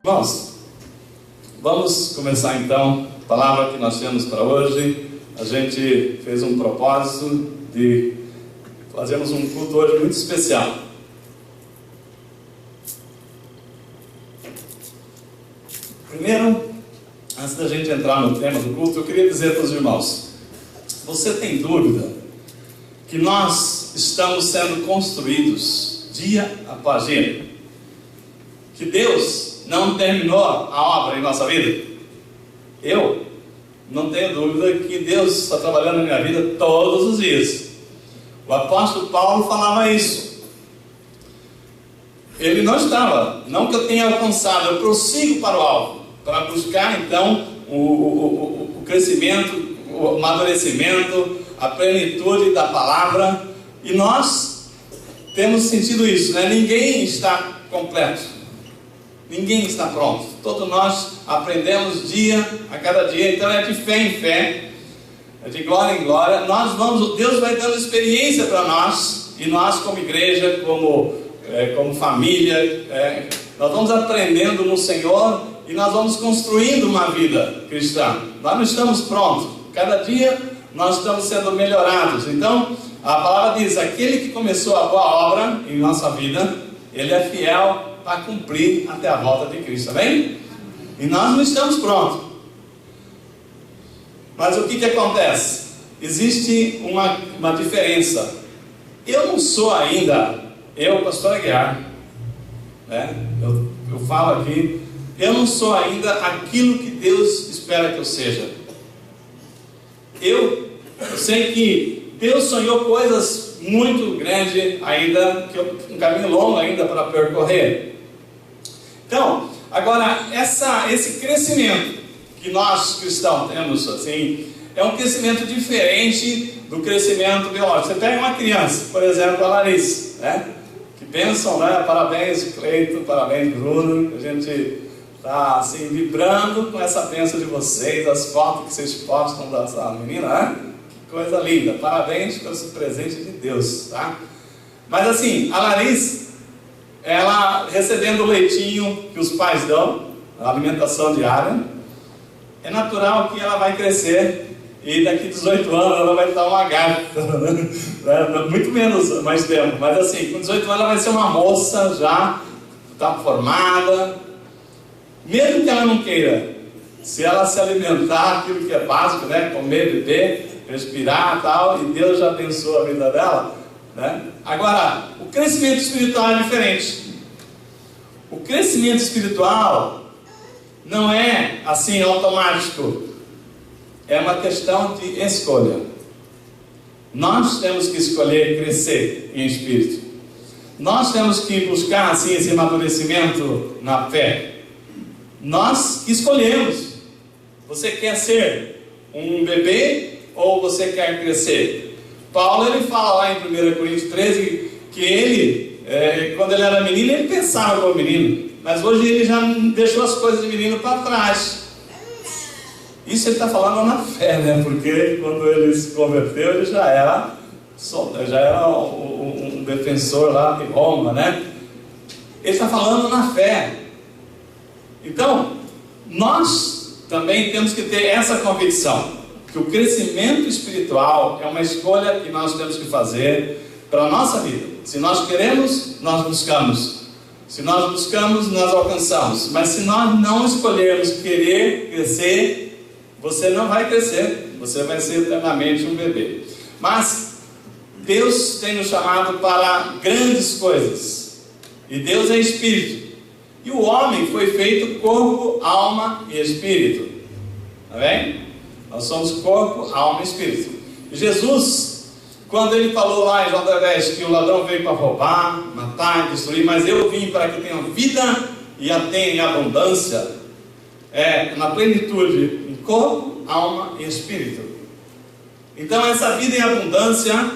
Irmãos, vamos começar então a palavra que nós temos para hoje. A gente fez um propósito de fazermos um culto hoje muito especial. Primeiro, antes da gente entrar no tema do culto, eu queria dizer para os irmãos: você tem dúvida que nós estamos sendo construídos dia após dia? Que Deus não terminou a obra em nossa vida? Eu não tenho dúvida que Deus está trabalhando na minha vida todos os dias. O apóstolo Paulo falava isso. Ele não estava, não que eu tenha alcançado, eu prossigo para o alvo, para buscar então o crescimento, o amadurecimento, a plenitude da palavra. E nós temos sentido isso, né? Ninguém está completo. Ninguém está pronto. Todos nós aprendemos dia a cada dia. Então é de fé em fé, é de glória em glória. Deus vai dando experiência para nós. E nós como igreja, como família, nós vamos aprendendo no Senhor. E nós vamos construindo uma vida cristã. Nós não estamos prontos. Cada dia nós estamos sendo melhorados. Então a palavra diz: aquele que começou a boa obra em nossa vida, ele é fiel para cumprir até a volta de Cristo, amém? E nós não estamos prontos. Mas o que acontece? Existe uma diferença. Eu não sou ainda, pastor Aguiar, né? Eu falo aqui, eu não sou ainda aquilo que Deus espera que eu seja. Eu sei que Deus sonhou coisas muito grandes ainda, um caminho longo ainda para percorrer. Então, agora, esse crescimento que nós cristãos temos, assim, é um crescimento diferente do crescimento biológico. Você pega uma criança, por exemplo, a Larissa, né? Que pensam, né? Parabéns, Cleito, parabéns, Bruno. A gente está, assim, vibrando com essa bênção de vocês, as fotos que vocês postam dessa menina, né? Que coisa linda. Parabéns pelo presente de Deus, tá? Mas, assim, a Larissa, ela recebendo o leitinho que os pais dão, a alimentação diária, é natural que ela vai crescer e daqui 18 anos ela vai estar uma gata, muito menos, mais tempo, mas assim, com 18 anos ela vai ser uma moça já, está formada. Mesmo que ela não queira, se ela se alimentar aquilo que é básico, né, comer, beber, respirar e tal, e Deus já abençoa a vida dela, né? Agora, o crescimento espiritual é diferente. O crescimento espiritual não é assim automático. É uma questão de escolha. Nós temos que escolher crescer em espírito. Nós temos que buscar assim esse amadurecimento na fé. Nós escolhemos. Você quer ser um bebê ou você quer crescer? Paulo, ele fala lá em 1 Coríntios 13 que ele, quando ele era menino, ele pensava como menino, mas hoje ele já deixou as coisas de menino para trás. Isso ele está falando na fé, né? Porque quando ele se converteu, ele já era um defensor lá de Roma, né? Ele está falando na fé. Então, nós também temos que ter essa convicção, que o crescimento espiritual é uma escolha que nós temos que fazer para a nossa vida. Se nós queremos, nós buscamos. Se nós buscamos, nós alcançamos. Mas se nós não escolhermos querer crescer, você não vai crescer. Você vai ser eternamente um bebê. Mas Deus tem nos chamado para grandes coisas. E Deus é espírito. E o homem foi feito corpo, alma e espírito. Tá bem? Nós somos corpo, alma e espírito. Jesus, quando ele falou lá em João 10 que o ladrão veio para roubar, matar e destruir, mas eu vim para que tenham vida e a tenham em abundância, na plenitude, em corpo, alma e espírito. Então essa vida em abundância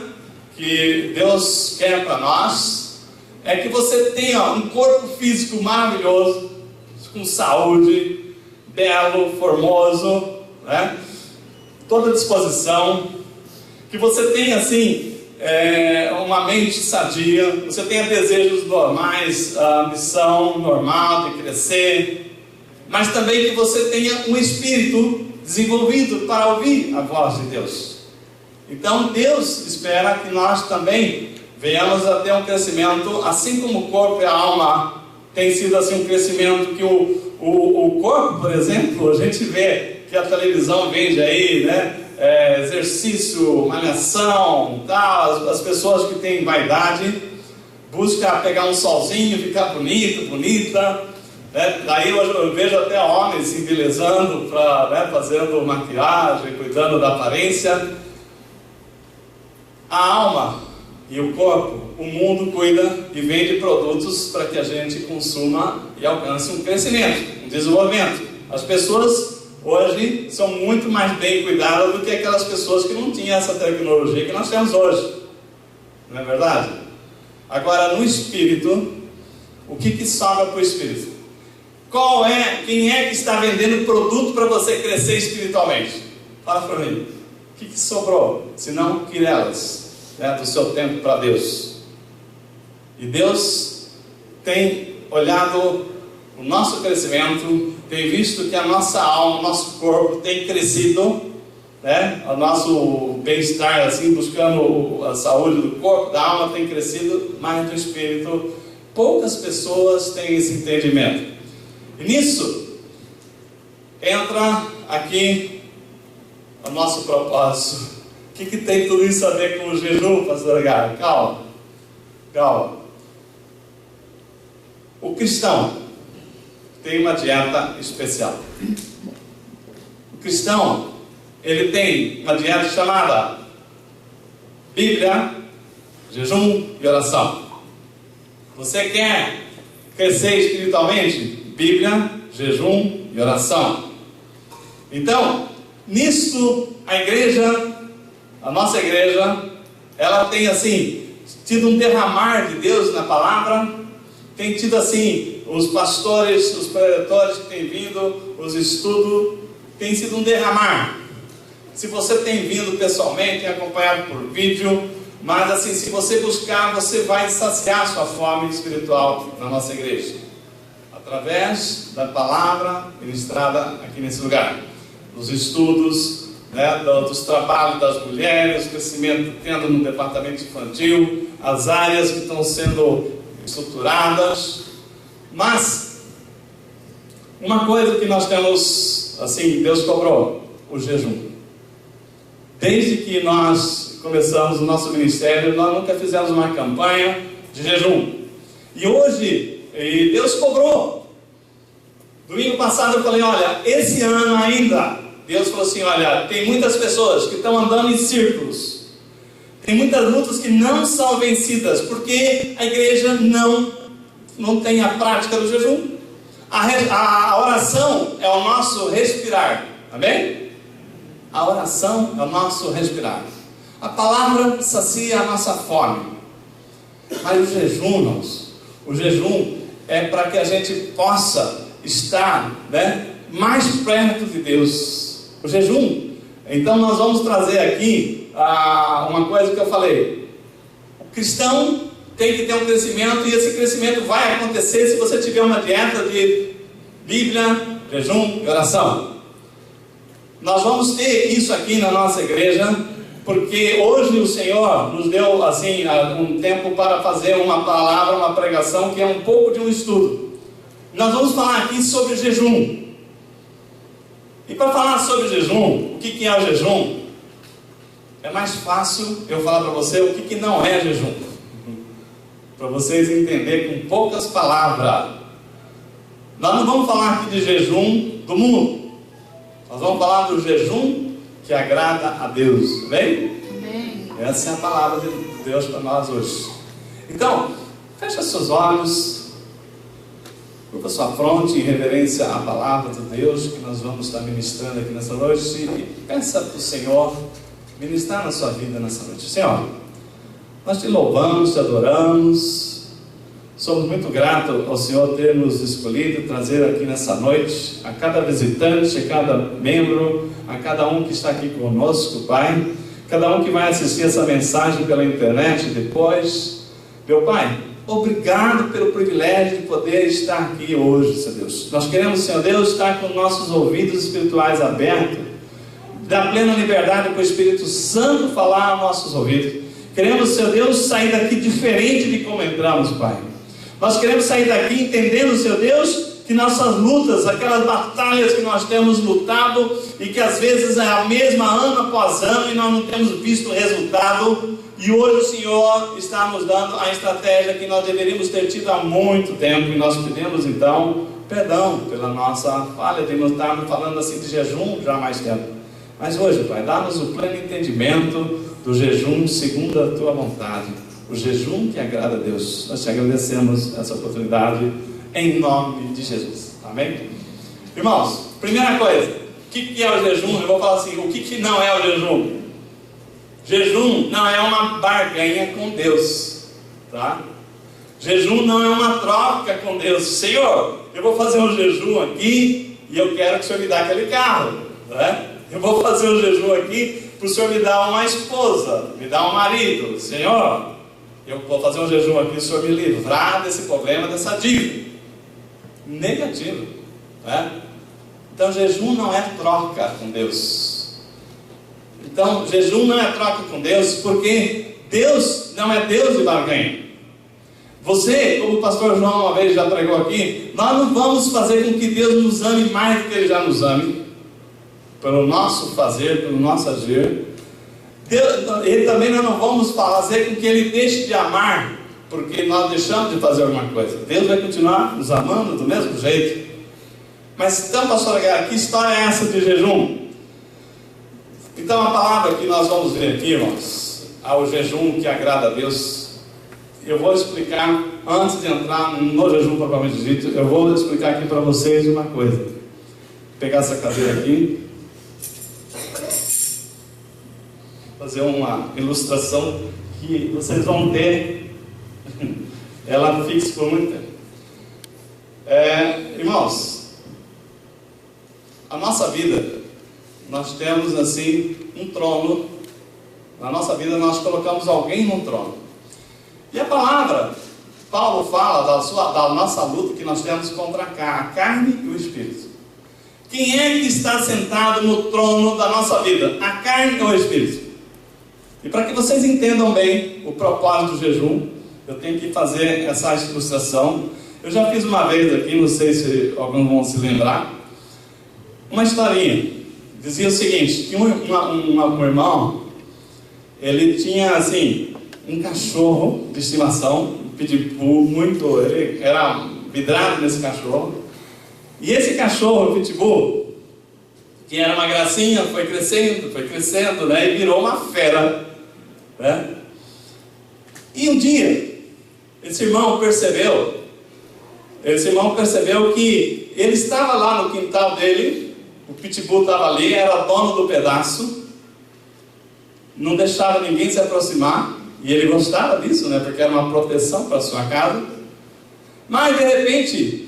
que Deus quer para nós é que você tenha um corpo físico maravilhoso, com saúde, belo, formoso, né? Toda disposição, que você tenha assim uma mente sadia, você tenha desejos normais, a ambição normal de crescer, mas também que você tenha um espírito desenvolvido para ouvir a voz de Deus. Então Deus espera que nós também venhamos a ter um crescimento, assim como o corpo e a alma tem sido assim um crescimento que o corpo, por exemplo, a gente vê que a televisão vende aí, né? Exercício, malhação, tal, as pessoas que têm vaidade buscam pegar um solzinho, ficar bonito, bonita, né? Daí eu vejo até homens se embelezando, né, fazendo maquiagem, cuidando da aparência. A alma e o corpo, o mundo cuida e vende produtos para que a gente consuma e alcance um crescimento, um desenvolvimento. As pessoas hoje são muito mais bem cuidadas do que aquelas pessoas que não tinham essa tecnologia que nós temos hoje. Não é verdade? Agora, no espírito, o que sobra para o espírito? Quem é que está vendendo produto para você crescer espiritualmente? Fala para mim. O que sobrou? Se não, quirelas, né, do seu tempo para Deus. E Deus tem olhado o nosso crescimento, tem visto que a nossa alma, o nosso corpo tem crescido, né? O nosso bem-estar, assim, buscando a saúde do corpo, da alma tem crescido, mas do espírito poucas pessoas têm esse entendimento. E nisso entra aqui o nosso propósito. O que tem tudo isso a ver com o jejum, pastor Garo? Calma. O cristão tem uma dieta especial. O cristão, ele tem uma dieta chamada Bíblia, jejum e oração. Você quer crescer espiritualmente? Bíblia, jejum e oração. Então, nisto, a nossa igreja, ela tem assim, tido um derramar de Deus na palavra, tem tido assim, os pastores, os preletores que têm vindo, os estudos, tem sido um derramar. Se você tem vindo pessoalmente, tem acompanhado por vídeo, mas assim, se você buscar, você vai saciar sua fome espiritual na nossa igreja, através da palavra ministrada aqui nesse lugar, dos estudos, né, dos trabalhos das mulheres, o crescimento tendo no departamento infantil, as áreas que estão sendo estruturadas. Mas uma coisa que nós temos, assim, Deus cobrou: o jejum. Desde que nós começamos o nosso ministério, nós nunca fizemos uma campanha de jejum. E hoje, Deus cobrou. Domingo passado eu falei, olha, esse ano ainda, Deus falou assim, olha, tem muitas pessoas que estão andando em círculos. Tem muitas lutas que não são vencidas, porque a igreja não tem a prática do jejum. A oração é o nosso respirar. Amém? A oração é o nosso respirar. A palavra sacia a nossa fome. Mas o jejum, irmãos, o jejum é para que a gente possa estar, né, mais perto de Deus. O jejum. Então nós vamos trazer aqui uma coisa que eu falei. O cristão tem que ter um crescimento, e esse crescimento vai acontecer se você tiver uma dieta de Bíblia, jejum e oração. Nós vamos ter isso aqui na nossa igreja, porque hoje o Senhor nos deu assim um tempo para fazer uma palavra, uma pregação que é um pouco de um estudo. Nós vamos falar aqui sobre jejum. E para falar sobre jejum, o que é o jejum? É mais fácil eu falar para você o que não é jejum, para vocês entenderem com poucas palavras. Nós não vamos falar aqui de jejum do mundo. Nós vamos falar do jejum que agrada a Deus. Amém? Amém. Essa é a palavra de Deus para nós hoje. Então, fecha seus olhos, curva sua fronte em reverência à palavra de Deus que nós vamos estar ministrando aqui nessa noite, e peça para o Senhor ministrar na sua vida nessa noite. Senhor, nós te louvamos, te adoramos. Somos muito gratos ao Senhor ter nos escolhido, trazer aqui nessa noite a cada visitante, a cada membro, a cada um que está aqui conosco, Pai, cada um que vai assistir essa mensagem pela internet depois. Meu Pai, obrigado pelo privilégio de poder estar aqui hoje, Senhor Deus. Nós queremos, Senhor Deus, estar com nossos ouvidos espirituais abertos, dar plena liberdade para o Espírito Santo falar aos nossos ouvidos. Queremos, Senhor Deus, sair daqui diferente de como entramos, Pai. Nós queremos sair daqui entendendo, Senhor Deus, que nossas lutas, aquelas batalhas que nós temos lutado e que às vezes é a mesma ano após ano e nós não temos visto o resultado, e hoje o Senhor está nos dando a estratégia que nós deveríamos ter tido há muito tempo, e nós pedimos então perdão pela nossa falha de não estarmos falando assim de jejum já há mais tempo. Mas hoje, Pai, dá-nos o pleno entendimento do jejum segundo a Tua vontade, o jejum que agrada a Deus. Nós te agradecemos essa oportunidade em nome de Jesus, amém? Irmãos, primeira coisa, o que é o jejum? Eu vou falar assim, o que não é o jejum? Jejum não é uma barganha com Deus, tá? Jejum não é uma troca com Deus. Senhor, eu vou fazer um jejum aqui e eu quero que o Senhor me dê aquele carro, né? Eu vou fazer um jejum aqui para o Senhor me dar uma esposa, me dar um marido. Senhor, eu vou fazer um jejum aqui, o Senhor me livrar desse problema, dessa dívida. Negativo, né? Então jejum não é troca com Deus. Então jejum não é troca com Deus, porque Deus não é Deus de barganha. Você, como o pastor João uma vez já pregou aqui, nós não vamos fazer com que Deus nos ame mais do que Ele já nos ame, pelo nosso fazer, pelo nosso agir. Ele também nós não vamos fazer com que Ele deixe de amar, porque nós deixamos de fazer alguma coisa. Deus vai continuar nos amando do mesmo jeito. Mas então, pastor Aguiar, que história é essa de jejum? Então a palavra que nós vamos ver aqui, irmãos, ao jejum que agrada a Deus, eu vou explicar, antes de entrar no jejum propriamente dito, eu vou explicar aqui para vocês uma coisa. Vou pegar essa cadeira aqui, fazer uma ilustração que vocês vão ter ela fixa por muito tempo. Irmãos, a nossa vida, nós temos assim um trono. Na nossa vida nós colocamos alguém num trono. E a palavra, Paulo fala da nossa luta que nós temos contra a carne e o espírito. Quem é que está sentado no trono da nossa vida? A carne ou o espírito? E para que vocês entendam bem o propósito do jejum, eu tenho que fazer essa ilustração. Eu já fiz uma vez aqui, não sei se alguns vão se lembrar, uma historinha. Dizia o seguinte, que um irmão, ele tinha assim, um cachorro de estimação, um pitbull, ele era vidrado nesse cachorro. E esse cachorro, pitbull, que era uma gracinha, foi crescendo, né, e virou uma fera, né? E um dia, esse irmão percebeu que ele estava lá no quintal dele, o pitbull estava ali, era dono do pedaço, não deixava ninguém se aproximar, e ele gostava disso, né, porque era uma proteção para a sua casa. Mas de repente,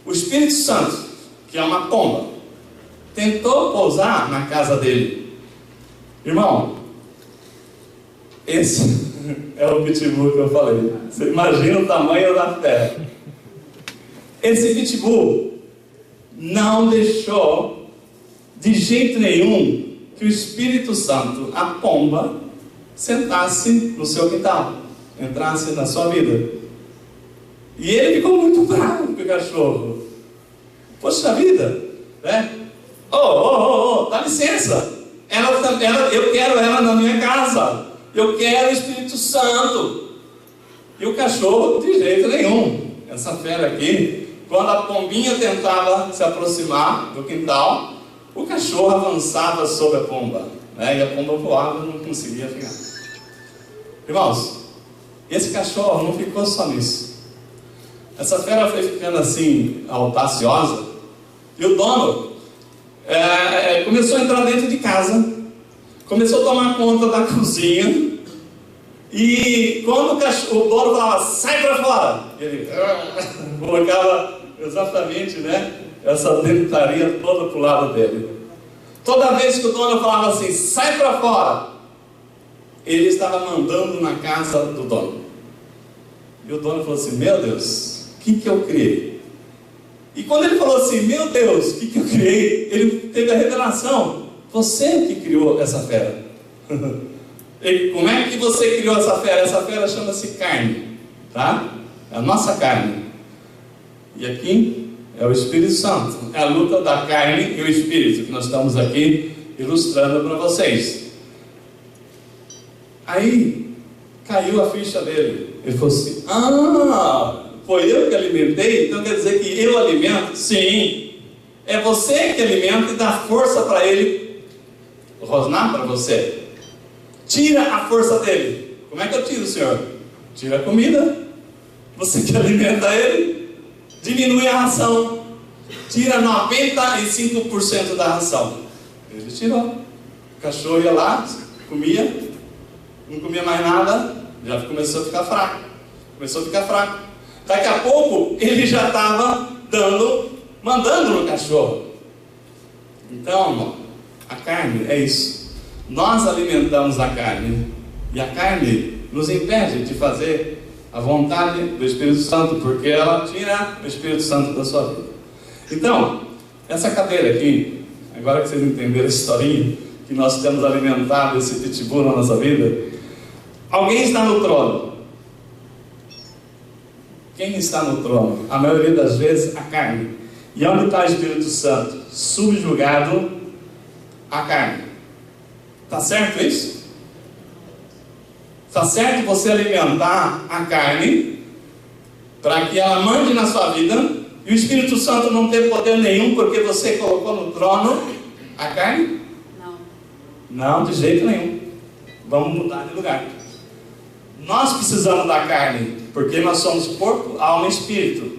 o Espírito Santo, que é uma pomba, tentou pousar na casa dele. Irmão, esse é o pitbull que eu falei. Você imagina o tamanho da terra. Esse pitbull não deixou de jeito nenhum que o Espírito Santo, a pomba, sentasse no seu quintal, entrasse na sua vida. E ele ficou muito bravo com o cachorro. Poxa vida, né? Dá licença. Eu quero ela na minha casa. Eu quero o Espírito Santo. E o cachorro, de jeito nenhum. Essa fera aqui, quando a pombinha tentava se aproximar do quintal, o cachorro avançava sobre a pomba, né? E a pomba voava e não conseguia ficar. Irmãos, esse cachorro não ficou só nisso. Essa fera foi ficando assim, audaciosa, e o dono começou a entrar dentro de casa, começou a tomar conta da cozinha, e quando o dono falava, sai para fora, ele colocava exatamente, né, essa dentaria toda para o lado dele. Toda vez que o dono falava assim, sai para fora, ele estava mandando na casa do dono. E o dono falou assim: meu Deus, o que eu criei? E quando ele falou assim: meu Deus, o que eu criei? Ele teve a revelação: você que criou essa fera. Como é que você criou essa fera? Essa fera chama-se carne, tá? É a nossa carne. E aqui é o Espírito Santo. É a luta da carne e o Espírito que nós estamos aqui ilustrando para vocês. Aí caiu a ficha dele. Ele falou assim: foi eu que alimentei? Então quer dizer que eu alimento? Sim. É você que alimenta e dá força para ele rosnar para você. Tira a força dele. Como é que eu tiro, Senhor? Tira a comida. Você que alimenta ele. Diminui a ração. Tira 95% da ração. Ele tirou. O cachorro ia lá, comia, não comia mais nada, já começou a ficar fraco. Daqui a pouco ele já estava mandando no cachorro. Então, irmão, a carne é isso. Nós alimentamos a carne, e a carne nos impede de fazer a vontade do Espírito Santo, porque ela tira o Espírito Santo da sua vida. Então, essa cadeira aqui, agora que vocês entenderam a historinha, que nós temos alimentado esse pitbull na nossa vida, alguém está no trono. Quem está no trono? A maioria das vezes, a carne. E onde está o Espírito Santo? Subjugado à carne. Está certo isso? Está certo você alimentar a carne para que ela mande na sua vida e o Espírito Santo não ter poder nenhum porque você colocou no trono a carne? Não, de jeito nenhum. Vamos mudar de lugar. Nós precisamos da carne porque nós somos corpo, alma e espírito.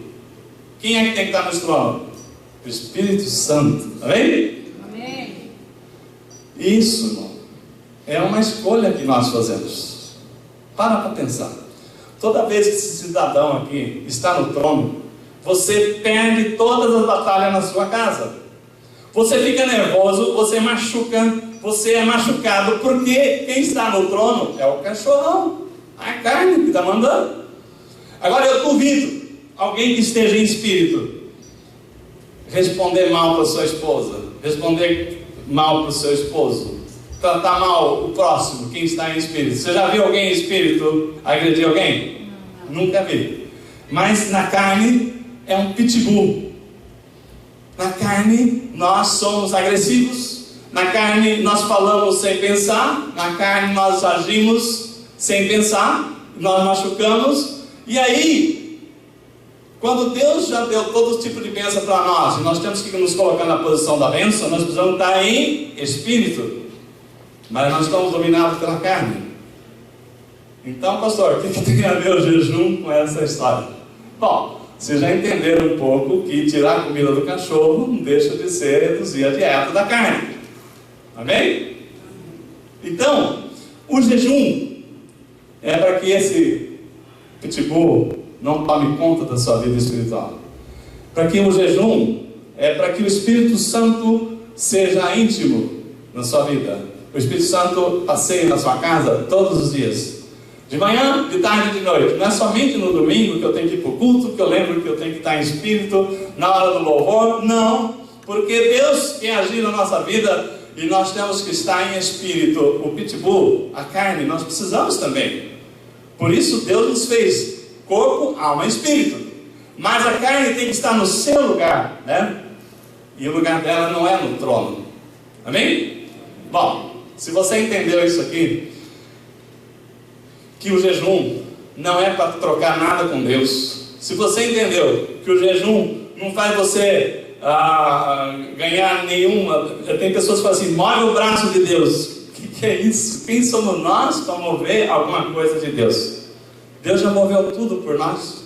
Quem é que tem que estar no trono? O Espírito Santo. Amém? Amém. Isso, irmão, é uma escolha que nós fazemos. Para pensar. Toda vez que esse cidadão aqui está no trono, você perde todas as batalhas na sua casa. Você fica nervoso, você machuca, você é machucado, porque quem está no trono é o cachorrão, a carne que está mandando. Agora eu duvido alguém que esteja em espírito responder mal para sua esposa, responder mal para o seu esposo, tratar mal o próximo, quem está em espírito. Você já viu alguém em espírito agredir alguém? Não. Nunca vi. Mas na carne é um pitbull. Na carne nós somos agressivos. Na carne nós falamos sem pensar. Na carne nós agimos sem pensar. Nós machucamos. E aí, quando Deus já deu todo tipo de bênção para nós, e nós temos que nos colocar na posição da bênção, nós precisamos estar em espírito. Mas nós estamos dominados pela carne. Então, pastor, o que tem a ver o jejum com essa história? Bom, vocês já entenderam um pouco que tirar a comida do cachorro não deixa de ser reduzir a dieta da carne. Amém? Então, o jejum é para que esse pitbull não tome conta da sua vida espiritual. Para que o jejum é para que o Espírito Santo seja íntimo na sua vida. O Espírito Santo passeie na sua casa todos os dias. De manhã, de tarde e de noite. Não é somente no domingo que eu tenho que ir para o culto, que eu lembro que eu tenho que estar em espírito, na hora do louvor. Não. Porque Deus quer agir na nossa vida e nós temos que estar em espírito. O pitbull, a carne, nós precisamos também. Por isso Deus nos fez corpo, alma e espírito. Mas a carne tem que estar no seu lugar, né? E o lugar dela não é no trono. Amém? Bom, se você entendeu isso aqui, que o jejum não é para trocar nada com Deus. Se você entendeu que o jejum não faz você ganhar nenhuma... Tem pessoas que falam assim, move o braço de Deus. O que é isso? Quem somos nós para mover alguma coisa de Deus? Deus já moveu tudo por nós.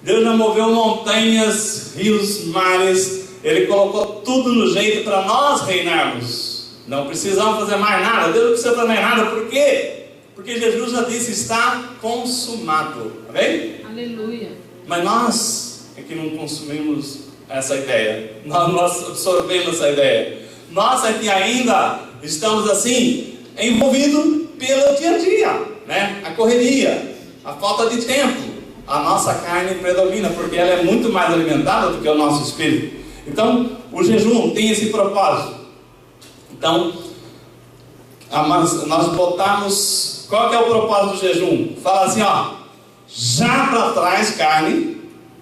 Deus já moveu montanhas, rios, mares. Ele colocou tudo no jeito para nós reinarmos. Não precisamos fazer mais nada. Deus não precisa fazer mais nada. Por quê? Porque Jesus já disse, está consumado. Amém? Aleluia. Mas nós é que não consumimos essa ideia. Nós absorvemos essa ideia. Nós é que ainda estamos assim, envolvidos pelo dia a dia, né? A correria, a falta de tempo. a nossa carne predomina, porque ela é muito mais alimentada do que o nosso espírito. Então, o jejum tem esse propósito. Então, nós botamos, qual que é o propósito do jejum? Fala assim, ó, já para trás carne,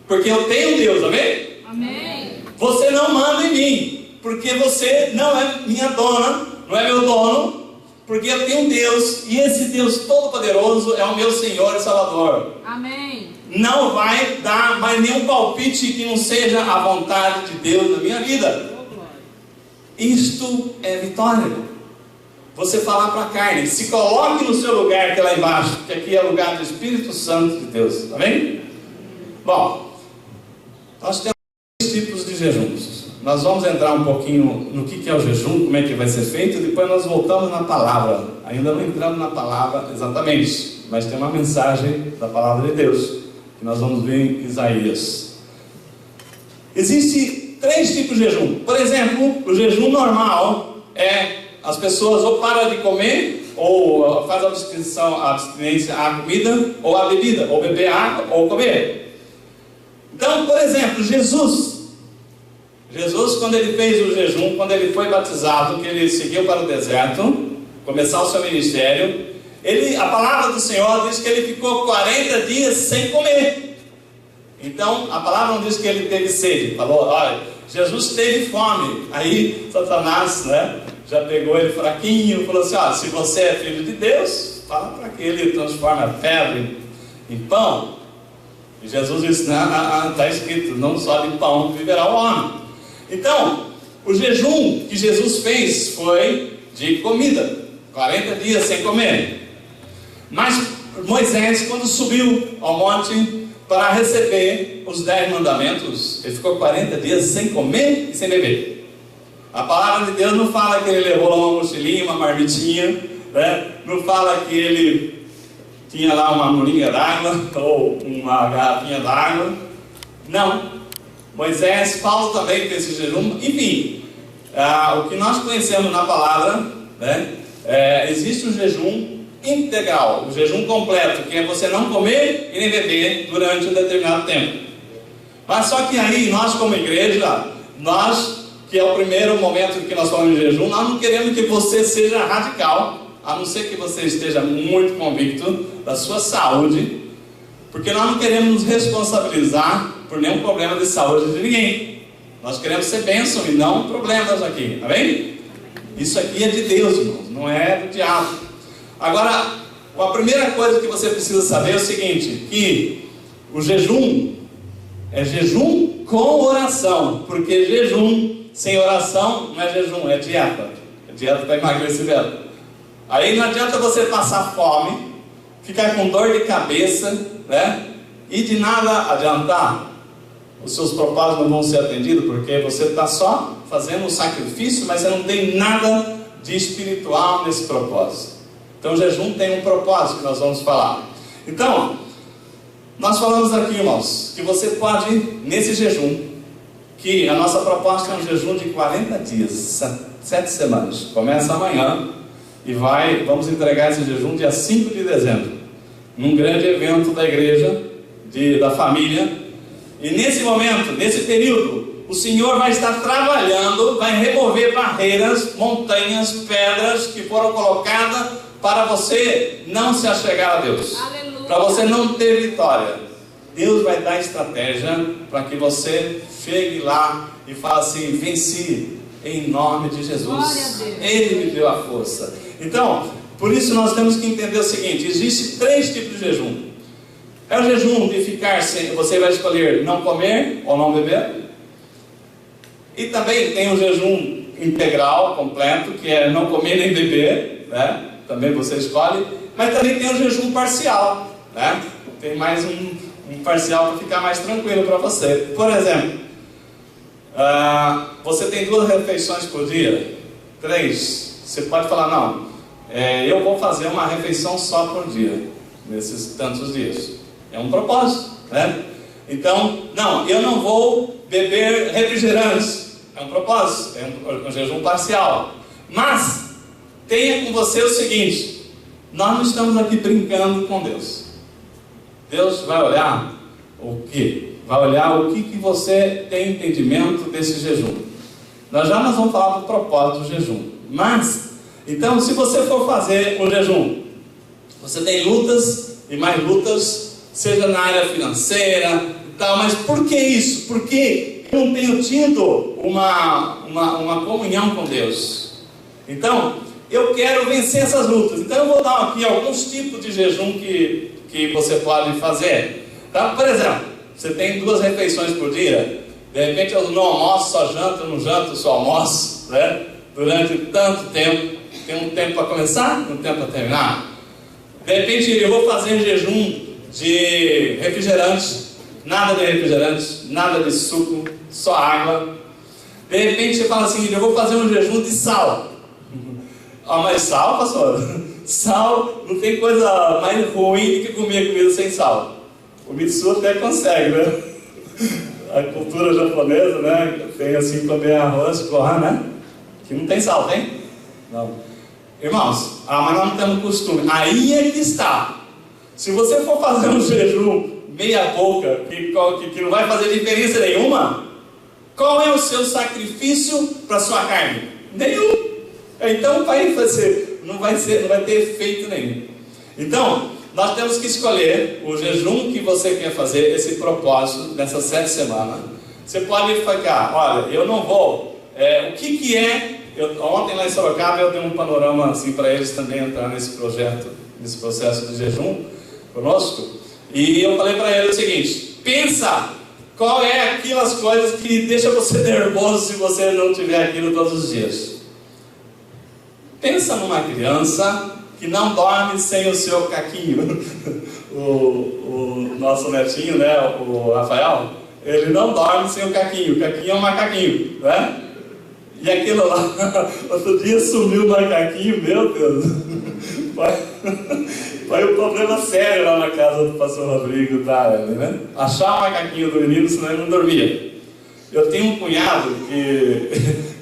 porque eu tenho Deus, amém? Amém. Você não manda em mim, porque você não é minha dona, não é meu dono, porque eu tenho Deus, e esse Deus Todo-Poderoso é o meu Senhor e Salvador. Amém. Não vai dar mais nenhum palpite que não seja a vontade de Deus na minha vida. Isto é vitória. Você falar para a carne, se coloque no seu lugar, que é lá embaixo, que aqui é o lugar do Espírito Santo de Deus, tá bem? Bom, nós temos 3 tipos de jejuns. Nós vamos entrar um pouquinho no que é o jejum, como é que vai ser feito, e depois nós voltamos na palavra. Ainda não entramos na palavra exatamente, mas tem uma mensagem da palavra de Deus, que nós vamos ver em Isaías. Existem 3 tipos de jejum. Por exemplo, o jejum normal é as pessoas ou param de comer, ou fazem a abstinência à comida, ou à bebida, ou beber água, ou comer. Então, por exemplo, Jesus, quando ele fez o jejum, quando ele foi batizado, que ele seguiu para o deserto, começar o seu ministério, a palavra do Senhor diz que ele ficou 40 dias sem comer. Então, a palavra não diz que ele teve sede. Falou, olha, Jesus teve fome. Aí, Satanás, já pegou ele fraquinho, falou assim, ó, se você é filho de Deus, fala para que ele transforme a pedra em pão. E Jesus disse, não, está escrito, não só de pão viverá o homem. Então, o jejum que Jesus fez foi de comida, 40 dias sem comer. Mas Moisés, quando subiu ao monte para receber os 10 mandamentos, ele ficou 40 dias sem comer e sem beber. A palavra de Deus não fala que ele levou lá uma mochilinha, uma marmitinha, não fala que ele tinha lá uma molinha d'água ou uma garrafinha d'água. Não. Moisés, Paulo também fez esse jejum. Enfim, o que nós conhecemos na palavra, existe um jejum integral, o jejum completo, que é você não comer e nem beber durante um determinado tempo. Mas só que aí, nós como igreja, que é o primeiro momento que nós falamos de jejum, nós não queremos que você seja radical, a não ser que você esteja muito convicto da sua saúde, porque nós não queremos nos responsabilizar por nenhum problema de saúde de ninguém. Nós queremos ser bênção e não problemas aqui, tá bem? Isso aqui é de Deus, irmãos, não é do diabo. Agora, a primeira coisa que você precisa saber é o seguinte, que o jejum é jejum com oração, porque jejum sem oração não é jejum, é dieta. É dieta para emagrecimento. Aí não adianta você passar fome, ficar com dor de cabeça, e de nada adiantar. Os seus propósitos não vão ser atendidos, porque você está só fazendo um sacrifício, mas você não tem nada de espiritual nesse propósito. Então o jejum tem um propósito que nós vamos falar. Então, nós falamos aqui, irmãos, que você pode, nesse jejum, que a nossa proposta é um jejum de 40 dias, 7 semanas. Começa amanhã e vamos entregar esse jejum dia 5 de dezembro, num grande evento da igreja, da família. E nesse momento, nesse período, o Senhor vai estar trabalhando, vai remover barreiras, montanhas, pedras que foram colocadas para você não se achegar a Deus. Aleluia. Para você não ter vitória. Deus vai dar estratégia para que você chegue lá e fale assim, venci em nome de Jesus. Glória a Deus. Ele me deu a força. Então, por isso nós temos que entender o seguinte, existem 3 tipos de jejum. É o jejum de ficar sem, você vai escolher não comer ou não beber. E também tem o jejum integral, completo, que é não comer nem beber, também você escolhe. Mas também tem o jejum parcial, tem mais um parcial para ficar mais tranquilo para você. Por exemplo, você tem 2 refeições por dia, 3. Você pode falar, não, eu vou fazer uma refeição só por dia, nesses tantos dias. É um propósito, Então, não, eu não vou beber refrigerantes. É um propósito, é um jejum parcial. Mas, tenha com você o seguinte, nós não estamos aqui brincando com Deus. Deus vai olhar o quê? Vai olhar o que você tem entendimento desse jejum. Nós vamos falar do propósito do jejum. Mas, então, se você for fazer um jejum, você tem lutas e mais lutas, seja na área financeira e tal, mas por que isso? Porque eu não tenho tido uma comunhão com Deus. Então, eu quero vencer essas lutas. Então, eu vou dar aqui alguns tipos de jejum que você pode fazer. Então, por exemplo, você tem 2 refeições por dia. De repente eu não almoço, só janto, não janto, só almoço, né? Durante tanto tempo. Tem um tempo para começar e um tempo para terminar. De repente eu vou fazer jejum de refrigerante. Nada de refrigerante, nada de suco, só água. De repente você fala assim, eu vou fazer um jejum de sal. Mas sal, pastor? Sal, não tem coisa mais ruim do que comer comida sem sal. O Mitsu até consegue, né? A cultura japonesa, né? Tem assim, comer arroz, gohan, né? Que não tem sal, tem? Não. Irmãos, mas nós não temos costume. Aí é que está. Se você for fazer um jejum meia boca, que não vai fazer diferença nenhuma, qual é o seu sacrifício para a sua carne? Nenhum. Então não vai ter efeito nenhum. Então, nós temos que escolher o jejum que você quer fazer, esse propósito, nessas 7 semanas. Você pode ficar, olha, eu não vou. O que é? Ontem lá em Sorocaba eu dei um panorama assim para eles também entrar nesse projeto, nesse processo de jejum conosco. E eu falei para eles o seguinte: pensa qual é aquelas coisas que deixam você nervoso se você não tiver aquilo todos os dias. Pensa numa criança que não dorme sem o seu caquinho. O nosso netinho, né, o Rafael, ele não dorme sem o caquinho. O caquinho é um macaquinho, né? E aquilo lá, outro dia sumiu o macaquinho, meu Deus. Foi um problema sério lá na casa do pastor Rodrigo, né? Achar o macaquinho do menino, senão ele não dormia. Eu tenho um cunhado que,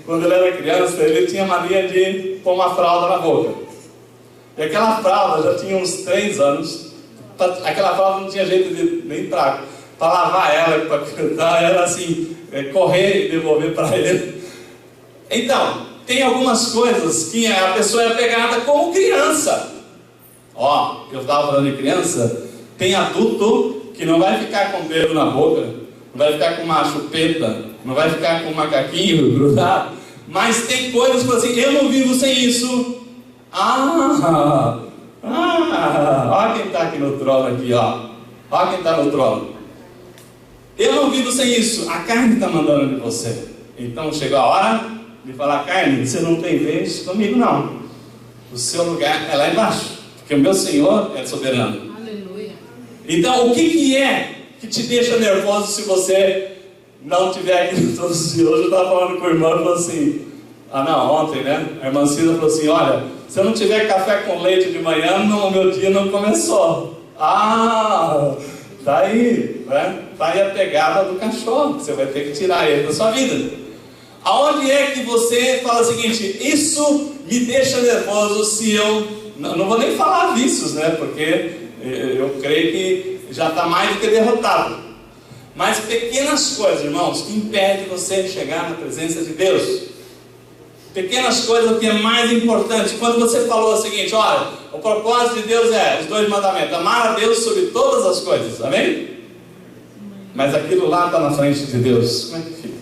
quando ele era criança, ele tinha mania de pôr uma fralda na boca. E aquela fralda já tinha uns 3 anos. Aquela fralda não tinha jeito de nem para lavar ela, para cantar, era assim, correr e devolver para ele. Então, tem algumas coisas que a pessoa é pegada como criança. Eu estava falando de criança. Tem adulto que não vai ficar com o dedo na boca, não vai ficar com uma chupeta, não vai ficar com um macaquinho grudado. Mas tem coisas que assim, eu não vivo sem isso. Olha quem está aqui no trono aqui, olha quem está no trono. Eu não vivo sem isso. A carne está mandando de você. Então chegou a hora de falar: carne, você não tem vez comigo não. O seu lugar é lá embaixo, porque o meu Senhor é soberano. Aleluia. Então o que é que te deixa nervoso se você não tiver aqui todos os dias? Hoje eu estava falando com o irmão e falou assim, ontem, né? A irmã Cida falou assim: olha, se eu não tiver café com leite de manhã, o meu dia não começou. Tá aí, né? Tá aí a pegada do cachorro, você vai ter que tirar ele da sua vida. Aonde é que você fala o seguinte: isso me deixa nervoso se eu... Não vou nem falar vícios, né? Porque eu creio que já está mais do que derrotado. Mas pequenas coisas, irmãos, que impedem você de chegar na presença de Deus. Pequenas coisas, o que é mais importante. Quando você falou o seguinte: olha, o propósito de Deus é os 2 mandamentos: amar a Deus sobre todas as coisas, amém? Mas aquilo lá está na frente de Deus, como é que fica?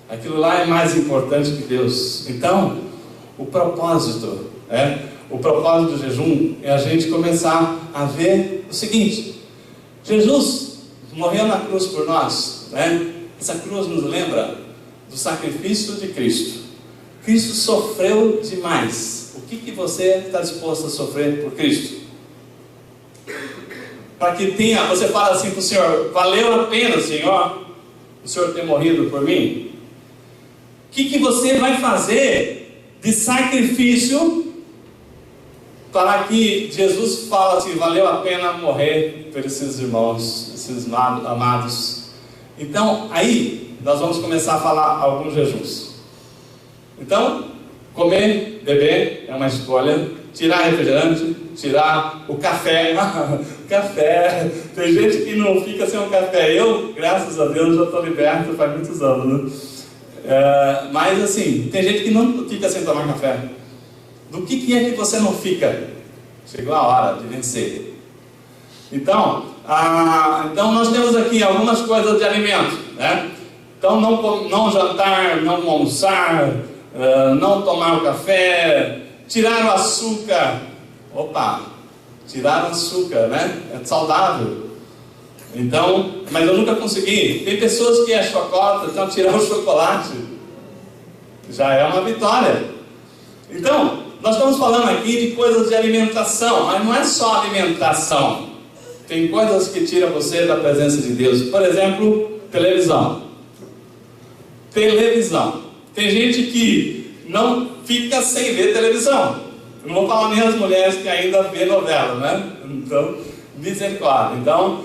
Aquilo lá é mais importante que Deus. Então, o propósito do jejum é a gente começar a ver o seguinte: Jesus morreu na cruz por nós, né? Essa cruz nos lembra do sacrifício de Cristo. Cristo sofreu demais. O que você está disposto a sofrer por Cristo? Para que você fala assim para o Senhor: valeu a pena, Senhor, o Senhor ter morrido por mim? O que você vai fazer de sacrifício para que Jesus fale assim: valeu a pena morrer por esses irmãos, esses amados? Então, aí nós vamos começar a falar alguns jejuns. Então, comer, beber é uma escolha. Tirar refrigerante tirar o café. Café. Tem gente que não fica sem um café. Eu, graças a Deus, já estou liberto faz muitos anos, né? Mas assim, tem gente que não fica sem tomar café. Do que é que você não fica? Chegou a hora de vencer. Então nós temos aqui algumas coisas de alimento, né? Então não jantar, não almoçar, não tomar o café, tirar o açúcar. Opa, tirar o açúcar, né? É saudável. Então, mas eu nunca consegui. Tem pessoas que é chocolate, então tirar o chocolate já é uma vitória. Então, nós estamos falando aqui de coisas de alimentação, mas não é só alimentação. Tem coisas que tiram você da presença de Deus. Por exemplo, televisão. Televisão. Tem gente que não fica sem ver televisão. Eu não vou falar nem as mulheres que ainda vê novela, né? Então, misericórdia. Então,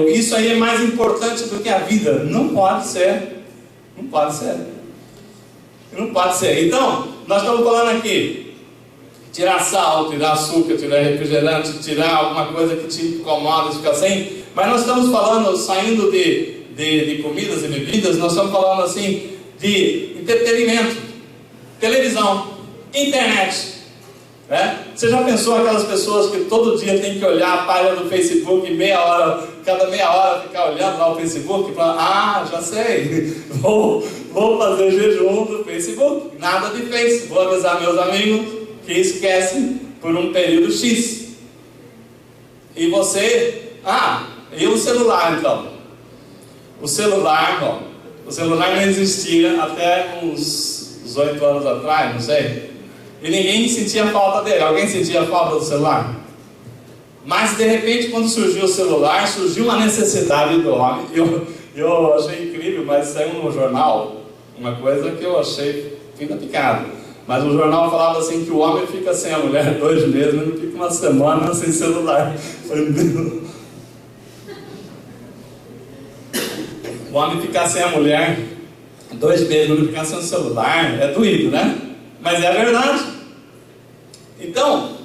isso aí é mais importante do que a vida. Não pode ser. Não pode ser. Não pode ser. Então, nós estamos falando aqui. Tirar sal, tirar açúcar, tirar refrigerante, tirar alguma coisa que te incomoda, ficar sem. Mas nós estamos falando, saindo de comidas e bebidas, nós estamos falando assim de entretenimento, televisão, internet. Você já pensou aquelas pessoas que todo dia tem que olhar a página do Facebook cada meia hora ficar olhando lá o Facebook e falar, já sei, vou fazer jejum do Facebook, nada de Face, vou avisar meus amigos que esquecem por um período X. E você, e o celular então? O celular não existia até uns 18 anos atrás, não sei. E ninguém sentia falta dele. Alguém sentia falta do celular? Mas de repente, quando surgiu o celular, surgiu uma necessidade do homem. Eu achei incrível, mas saiu no jornal uma coisa que eu achei fim da picada. Mas o jornal falava assim que o homem fica sem a mulher 2 meses, mas não fica uma semana sem celular. O homem ficar sem a mulher 2 meses, não ficar sem o celular, é doído, né? Mas é verdade. Então,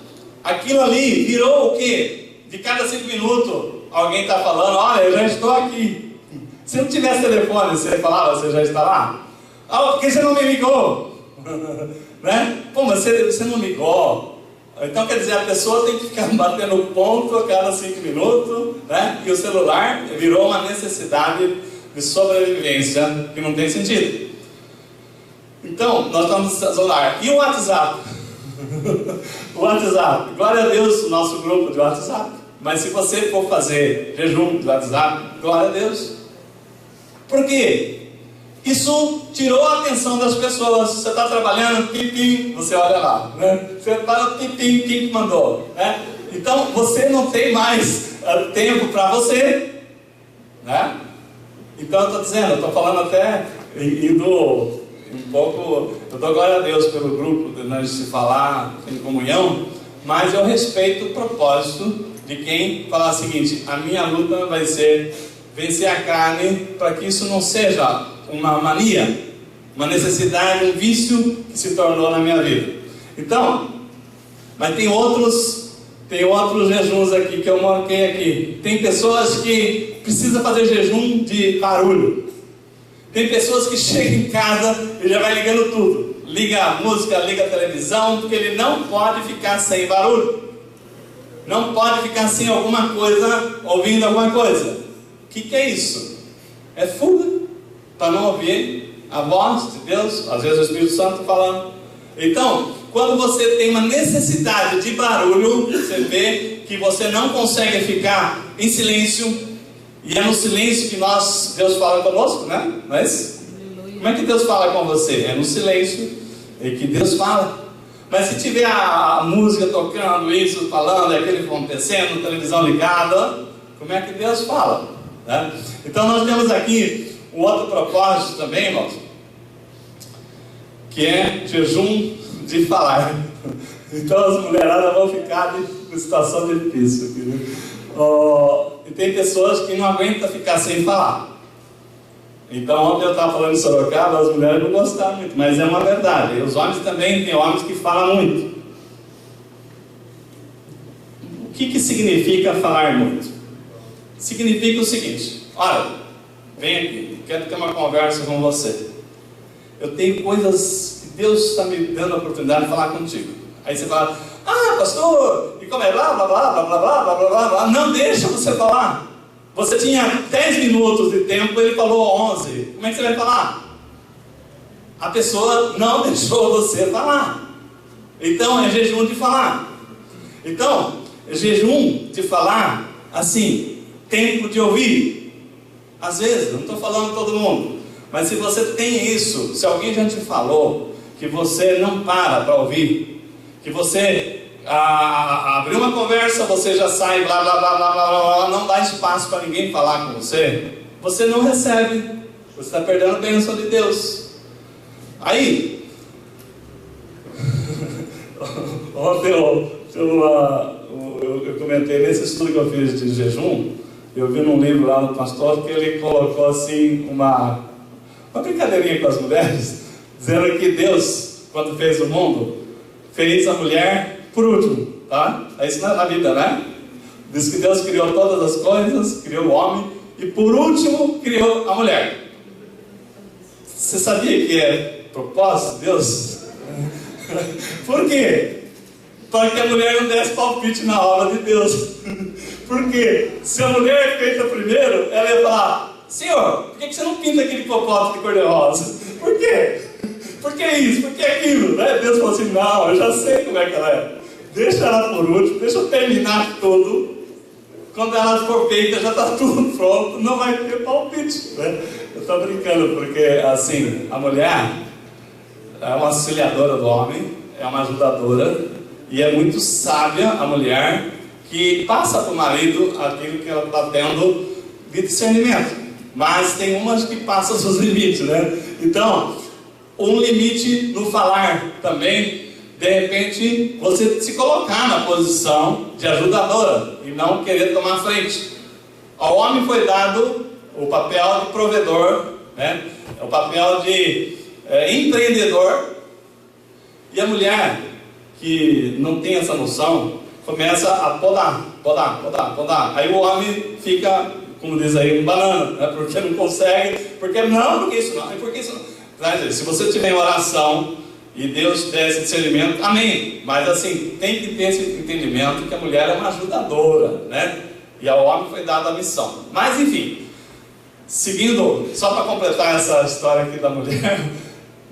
aquilo ali virou o quê? De cada 5 minutos, alguém está falando, olha, eu já estou aqui. Se não tivesse telefone, você falava, você já está lá? Por que você não me ligou? Né? Pô, mas você não ligou. Então quer dizer, a pessoa tem que ficar batendo ponto a cada 5 minutos, né? E o celular virou uma necessidade de sobrevivência que não tem sentido. Então, nós estamos no celular. E o WhatsApp? O WhatsApp, glória a Deus, o nosso grupo de WhatsApp. Mas se você for fazer jejum de WhatsApp, glória a Deus. Por quê? Isso tirou a atenção das pessoas. Você está trabalhando, pim, você olha lá, né? Você para, pim, quem mandou, né? Então você não tem mais tempo para você, né? Então eu estou dizendo, eu estou falando até indo um pouco, eu dou glória a Deus pelo grupo, né, de se falar em comunhão, mas eu respeito o propósito de quem fala o seguinte: a minha luta vai ser vencer a carne, para que isso não seja uma mania, uma necessidade, um vício que se tornou na minha vida. Então, mas tem outros jejuns aqui que eu marquei aqui. Tem pessoas que precisam fazer jejum de barulho. Tem pessoas que chegam em casa e já vai ligando tudo. Liga a música, liga a televisão, porque ele não pode ficar sem barulho. Não pode ficar sem alguma coisa, ouvindo alguma coisa. O que é isso? É fuga, para não ouvir a voz de Deus, às vezes o Espírito Santo falando. Então, quando você tem uma necessidade de barulho, você vê que você não consegue ficar em silêncio. E é no silêncio que Deus fala conosco, né? Não é isso? Como é que Deus fala com você? É no silêncio é que Deus fala. Mas se tiver a música tocando, isso falando, aquele acontecendo, televisão ligada, como é que Deus fala? Né? Então nós temos aqui um outro propósito também, irmãos, que é jejum de falar. Então as mulheradas vão ficar em situação difícil aqui, né? E tem pessoas que não aguentam ficar sem falar. Então ontem eu estava falando em Sorocaba, as mulheres não gostaram muito, mas é uma verdade. E os homens também, tem homens que falam muito. O que significa falar muito? Significa o seguinte: olha, vem aqui, quero ter uma conversa com você. Eu tenho coisas que Deus está me dando a oportunidade de falar contigo. Aí você fala: ah, pastor, e como é? Blá, blá, blá, blá, blá, blá, blá, blá, blá. Não deixa você falar. Você tinha 10 minutos de tempo, ele falou 11. Como é que você vai falar? A pessoa não deixou você falar. Então é jejum de falar. Então, é jejum de falar, assim, tempo de ouvir. Às vezes, não estou falando todo mundo, mas se você tem isso, se alguém já te falou que você não para ouvir, que você abriu uma conversa, você já sai, blá, blá, blá, blá, blá, blá, não dá espaço para ninguém falar com você, você não recebe, você está perdendo a bênção de Deus. Aí, ontem eu comentei nesse estudo que eu fiz de jejum, eu vi num livro lá do pastor que ele colocou assim uma brincadeirinha com as mulheres, dizendo que Deus, quando fez o mundo, fez a mulher por último, tá? É isso na vida, né? Diz que Deus criou todas as coisas, criou o homem e por último criou a mulher. Você sabia que é propósito de Deus? Por quê? Para que a mulher não desse palpite na obra de Deus. Porque se a mulher é feita primeiro, ela ia falar: Senhor, por que você não pinta aquele popó de cor-de-rosa? Por quê? Por que isso? Por que aquilo? Né? Deus falou assim: não, eu já sei como é que ela é. Deixa ela por último, deixa eu terminar tudo. Quando ela for feita, já está tudo pronto, não vai ter palpite. Né? Eu estou brincando, porque assim, a mulher é uma auxiliadora do homem, é uma ajudadora, e é muito sábia a mulher que passa para o marido aquilo que ela está tendo de discernimento. Mas tem umas que passam os seus limites, né? Então, um limite no falar também, de repente, você se colocar na posição de ajudadora e não querer tomar frente. Ao homem foi dado o papel de provedor, né? O papel de empreendedor, e a mulher que não tem essa noção começa a podar. Aí o homem fica, como diz aí, um banana, né? Porque não consegue, porque isso não, porque isso não. Se você tiver oração e Deus der esse discernimento, amém. Mas assim, tem que ter esse entendimento que a mulher é uma ajudadora, né? E ao homem foi dada a missão. Mas enfim, seguindo, só para completar essa história aqui da mulher,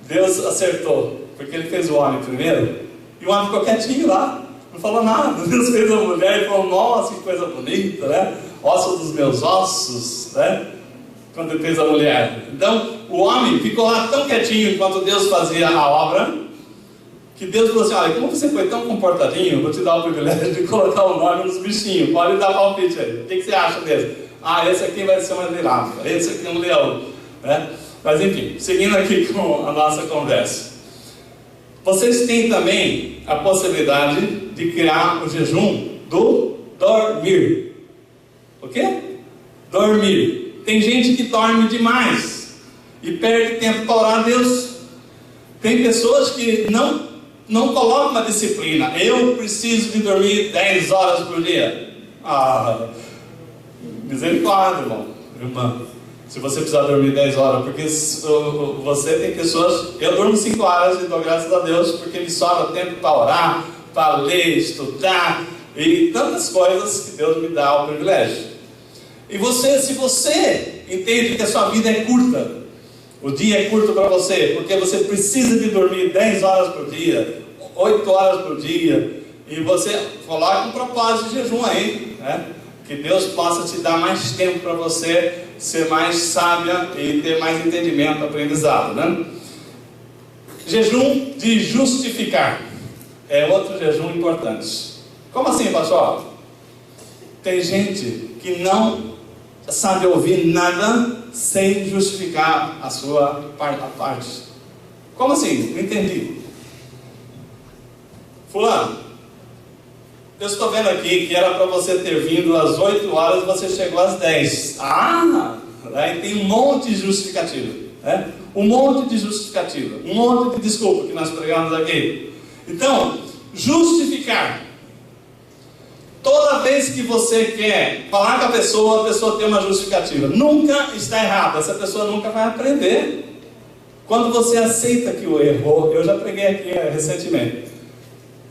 Deus acertou, porque Ele fez o homem primeiro, e o homem ficou quietinho lá, não falou nada. Deus fez a mulher e falou: nossa, que coisa bonita, né? Osso dos meus ossos, né? Quando Ele fez a mulher. Então, o homem ficou lá tão quietinho enquanto Deus fazia a obra, que Deus falou assim: olha, como você foi tão comportadinho, eu vou te dar o privilégio de colocar o nome nos bichinhos, pode dar palpite aí. O que você acha dele? Ah, esse aqui vai ser uma girafa, esse aqui é um leão, né? Mas enfim, seguindo aqui com a nossa conversa, vocês têm também a possibilidade de criar o jejum do dormir. O quê? Dormir. Tem gente que dorme demais e perde tempo para orar a Deus. Tem pessoas que não colocam uma disciplina. Eu preciso de dormir 10 horas por dia. Ah, misericórdia, irmã. Se você precisar dormir 10 horas, porque você tem pessoas... Eu durmo 5 horas e dou graças a Deus, porque me sobra tempo para orar, para ler, estudar e tantas coisas que Deus me dá o privilégio. E se você entende que a sua vida é curta, o dia é curto para você, porque você precisa de dormir 10 horas por dia, 8 horas por dia, e você coloca um propósito de jejum aí, né? Que Deus possa te dar mais tempo para você ser mais sábia e ter mais entendimento, aprendizado, né? Jejum de justificar é outro jejum importante. Como assim, pastor? Tem gente que não sabe ouvir nada sem justificar a sua parte. Como assim? Não entendi. Fulano, eu estou vendo aqui que era para você ter vindo às 8 horas e você chegou às 10. Aí tem um monte de justificativa, né? Um monte de justificativa, um monte de desculpa que nós pregamos aqui. Então, justificar. vez que você quer falar com a pessoa tem uma justificativa. Nunca está errado, essa pessoa nunca vai aprender. Quando você aceita que o errou, eu já preguei aqui recentemente.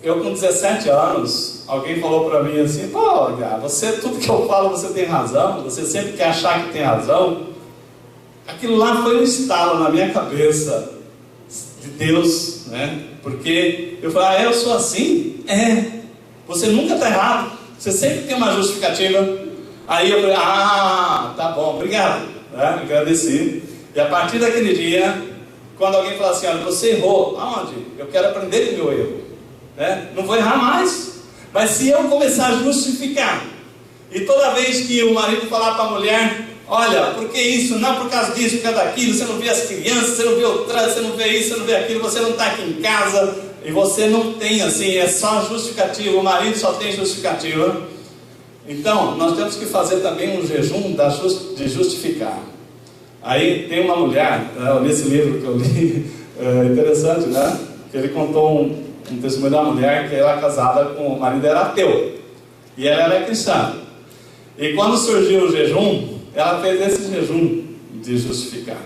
Eu com 17 anos, alguém falou para mim assim: pô, cara, tudo que eu falo você tem razão, você sempre quer achar que tem razão. Aquilo lá foi um estalo na minha cabeça de Deus, né? Porque eu falei: eu sou assim? Você nunca está errado, você sempre tem uma justificativa. Aí eu falei: tá bom, obrigado, né? Agradeci. E a partir daquele dia, quando alguém fala assim: olha, você errou, aonde? Eu quero aprender do meu erro, né? Não vou errar mais. Mas se eu começar a justificar, e toda vez que o marido falar para a mulher: olha, por que isso? Não, por causa disso, por causa daquilo, você não vê as crianças, você não vê o trânsito, você não vê isso, você não vê aquilo, você não está aqui em casa, e você não tem assim, é só justificativa, o marido só tem justificativa. Então, nós temos que fazer também um jejum de justificar. Aí tem uma mulher, nesse livro que eu li, interessante, né? Que ele contou um testemunho da mulher que ela era casada com o marido, era ateu, e ela era cristã. E quando surgiu o jejum, ela fez esse jejum de justificar,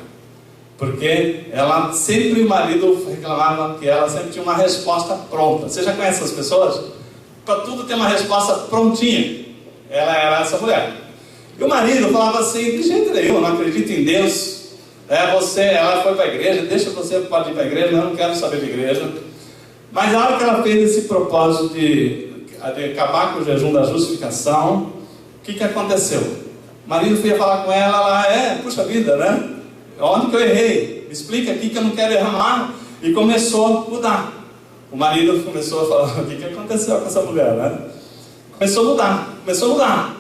porque ela sempre, o marido reclamava que ela sempre tinha uma resposta pronta. Você já conhece essas pessoas? Para tudo tem uma resposta prontinha. Ela era essa mulher. E o marido falava assim: de jeito nenhum, eu não acredito em Deus. Ela foi para a igreja, deixa você pode ir para a igreja, mas eu não quero saber de igreja. Mas a hora que ela fez esse propósito de acabar com o jejum da justificação, o que aconteceu? O marido foi falar com ela, puxa vida, né? Onde que eu errei? Me explica aqui que eu não quero errar mais. E começou a mudar. O marido começou a falar: o que aconteceu com essa mulher, né? Começou a mudar.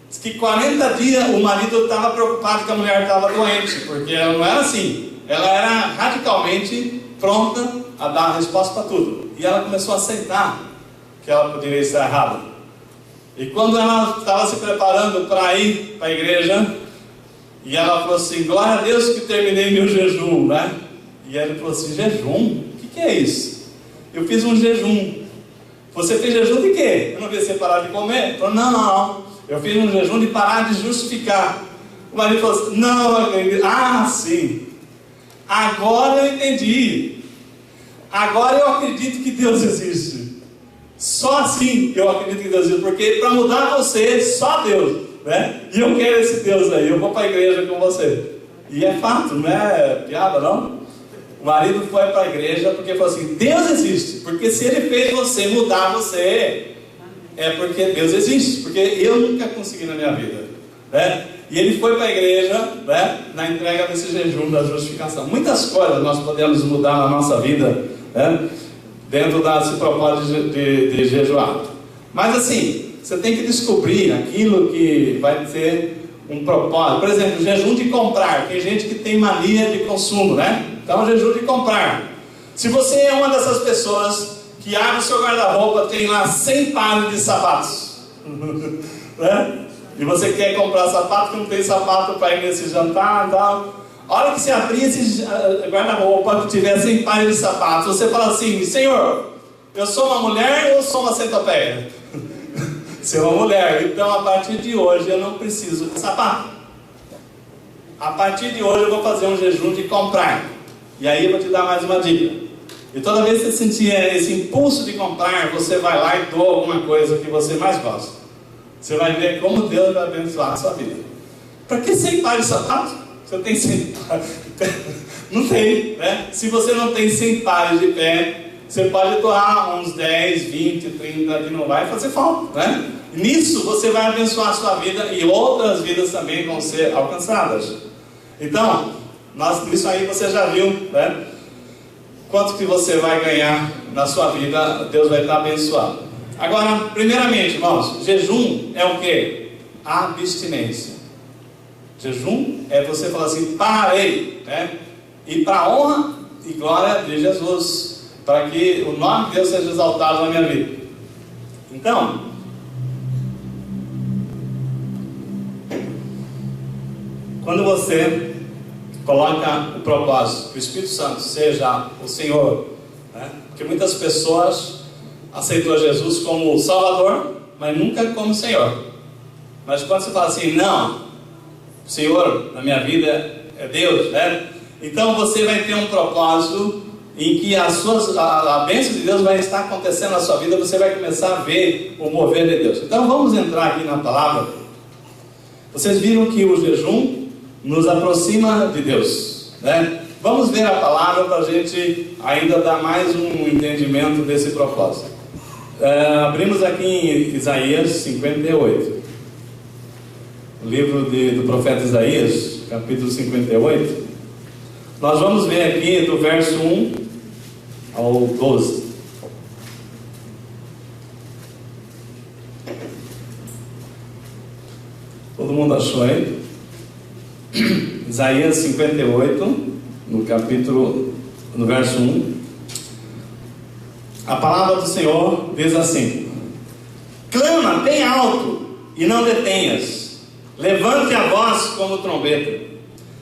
Diz que 40 dias o marido estava preocupado que a mulher estava doente, porque ela não era assim. Ela era radicalmente pronta a dar a resposta para tudo. E ela começou a aceitar que ela poderia estar errada. E quando ela estava se preparando para ir para a igreja, e ela falou assim: glória a Deus que terminei meu jejum, né? E ele falou assim: jejum? O que é isso? Eu fiz um jejum. Você fez jejum de quê? Eu não vi você parar de comer? Ele falou: não. Eu fiz um jejum de parar de justificar. O marido falou assim: não, sim. Agora eu entendi. Agora eu acredito que Deus existe. Só assim eu acredito que Deus existe. Porque para mudar você, só Deus, né? E eu quero esse Deus aí. Eu vou para a igreja com você. E é fato, não é piada não? O marido foi para a igreja porque falou assim: Deus existe. Porque se ele fez você mudar você, é porque Deus existe. Porque eu nunca consegui na minha vida, né? E ele foi para a igreja, né, na entrega desse jejum da justificação. Muitas coisas nós podemos mudar na nossa vida, né, dentro desse propósito de jejuar. Mas assim, você tem que descobrir aquilo que vai ter um propósito. Por exemplo, jejum de comprar. Tem gente que tem mania de consumo, né? Então, jejum de comprar. Se você é uma dessas pessoas que abre o seu guarda-roupa, tem lá 100 pares de sapatos, né? E você quer comprar sapato, que não tem sapato para ir nesse jantar e tal. A hora que você abrir esse guarda-roupa, que tiver 100 pares de sapatos, você fala assim: Senhor, eu sou uma mulher ou sou uma centopeia? Você é uma mulher, então a partir de hoje eu não preciso de sapato. A partir de hoje eu vou fazer um jejum de comprar. E aí eu vou te dar mais uma dica. E toda vez que você sentir esse impulso de comprar, você vai lá e doa alguma coisa que você mais gosta. Você vai ver como Deus vai abençoar a sua vida. Para que 100 pares de sapato? Você tem 100 pares? Não tem, né? Se você não tem 100 pares de pé, você pode doar uns 10, 20, 30, que não vai fazer falta, né? Nisso você vai abençoar a sua vida e outras vidas também vão ser alcançadas. Então, isso aí você já viu, né? Quanto que você vai ganhar na sua vida, Deus vai estar abençoando. Agora, primeiramente, irmãos, jejum é o que? Abstinência. Jejum é você falar assim: parei, né? E para a honra e glória de Jesus, para que o nome de Deus seja exaltado na minha vida. Então, quando você coloca o propósito, que o Espírito Santo seja o Senhor, né? Porque muitas pessoas aceitou Jesus como Salvador, mas nunca como Senhor. Mas quando você fala assim, não, o Senhor na minha vida é Deus, né? Então você vai ter um propósito em que a bênção de Deus vai estar acontecendo na sua vida, você vai começar a ver o mover de Deus. Então vamos entrar aqui na palavra. Vocês viram que o jejum nos aproxima de Deus, né? Vamos ver a palavra para a gente ainda dar mais um entendimento desse propósito. Abrimos aqui em Isaías 58, o livro do profeta Isaías, capítulo 58. Nós vamos ver aqui do verso 1 ao 12. Todo mundo achou aí? Isaías 58, no verso 1. A palavra do Senhor diz assim: clama bem alto e não detenhas, levante a voz como trombeta,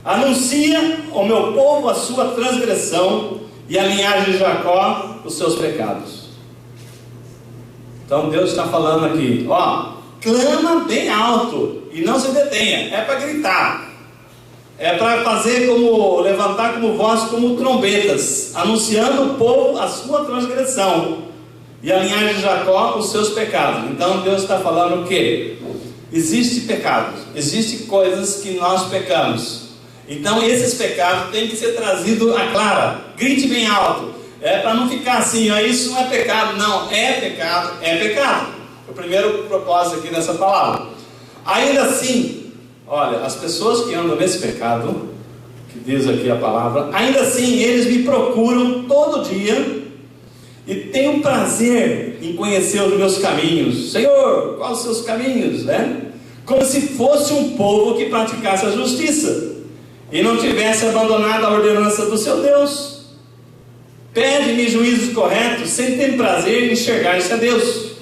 anuncia ao meu povo a sua transgressão e a linhagem de Jacó os seus pecados. Então Deus está falando aqui, clama bem alto e não se detenha, é para gritar, é para fazer como, levantar como voz, como trombetas, anunciando ao povo a sua transgressão e a linhagem de Jacó os seus pecados. Então Deus está falando o quê? Existe pecados, existem coisas que nós pecamos. Então esses pecados têm que ser trazidos à clara. Grite bem alto. É para não ficar assim, isso não é pecado. Não, é pecado, é pecado. É o primeiro propósito aqui dessa palavra. Ainda assim, olha, as pessoas que andam nesse pecado, que diz aqui a palavra, ainda assim eles me procuram todo dia e têm um prazer em conhecer os meus caminhos. Senhor, quais os seus caminhos, né? Como se fosse um povo que praticasse a justiça e não tivesse abandonado a ordenança do seu Deus. Pede-me juízos corretos, sem ter prazer em enxergar-se a Deus.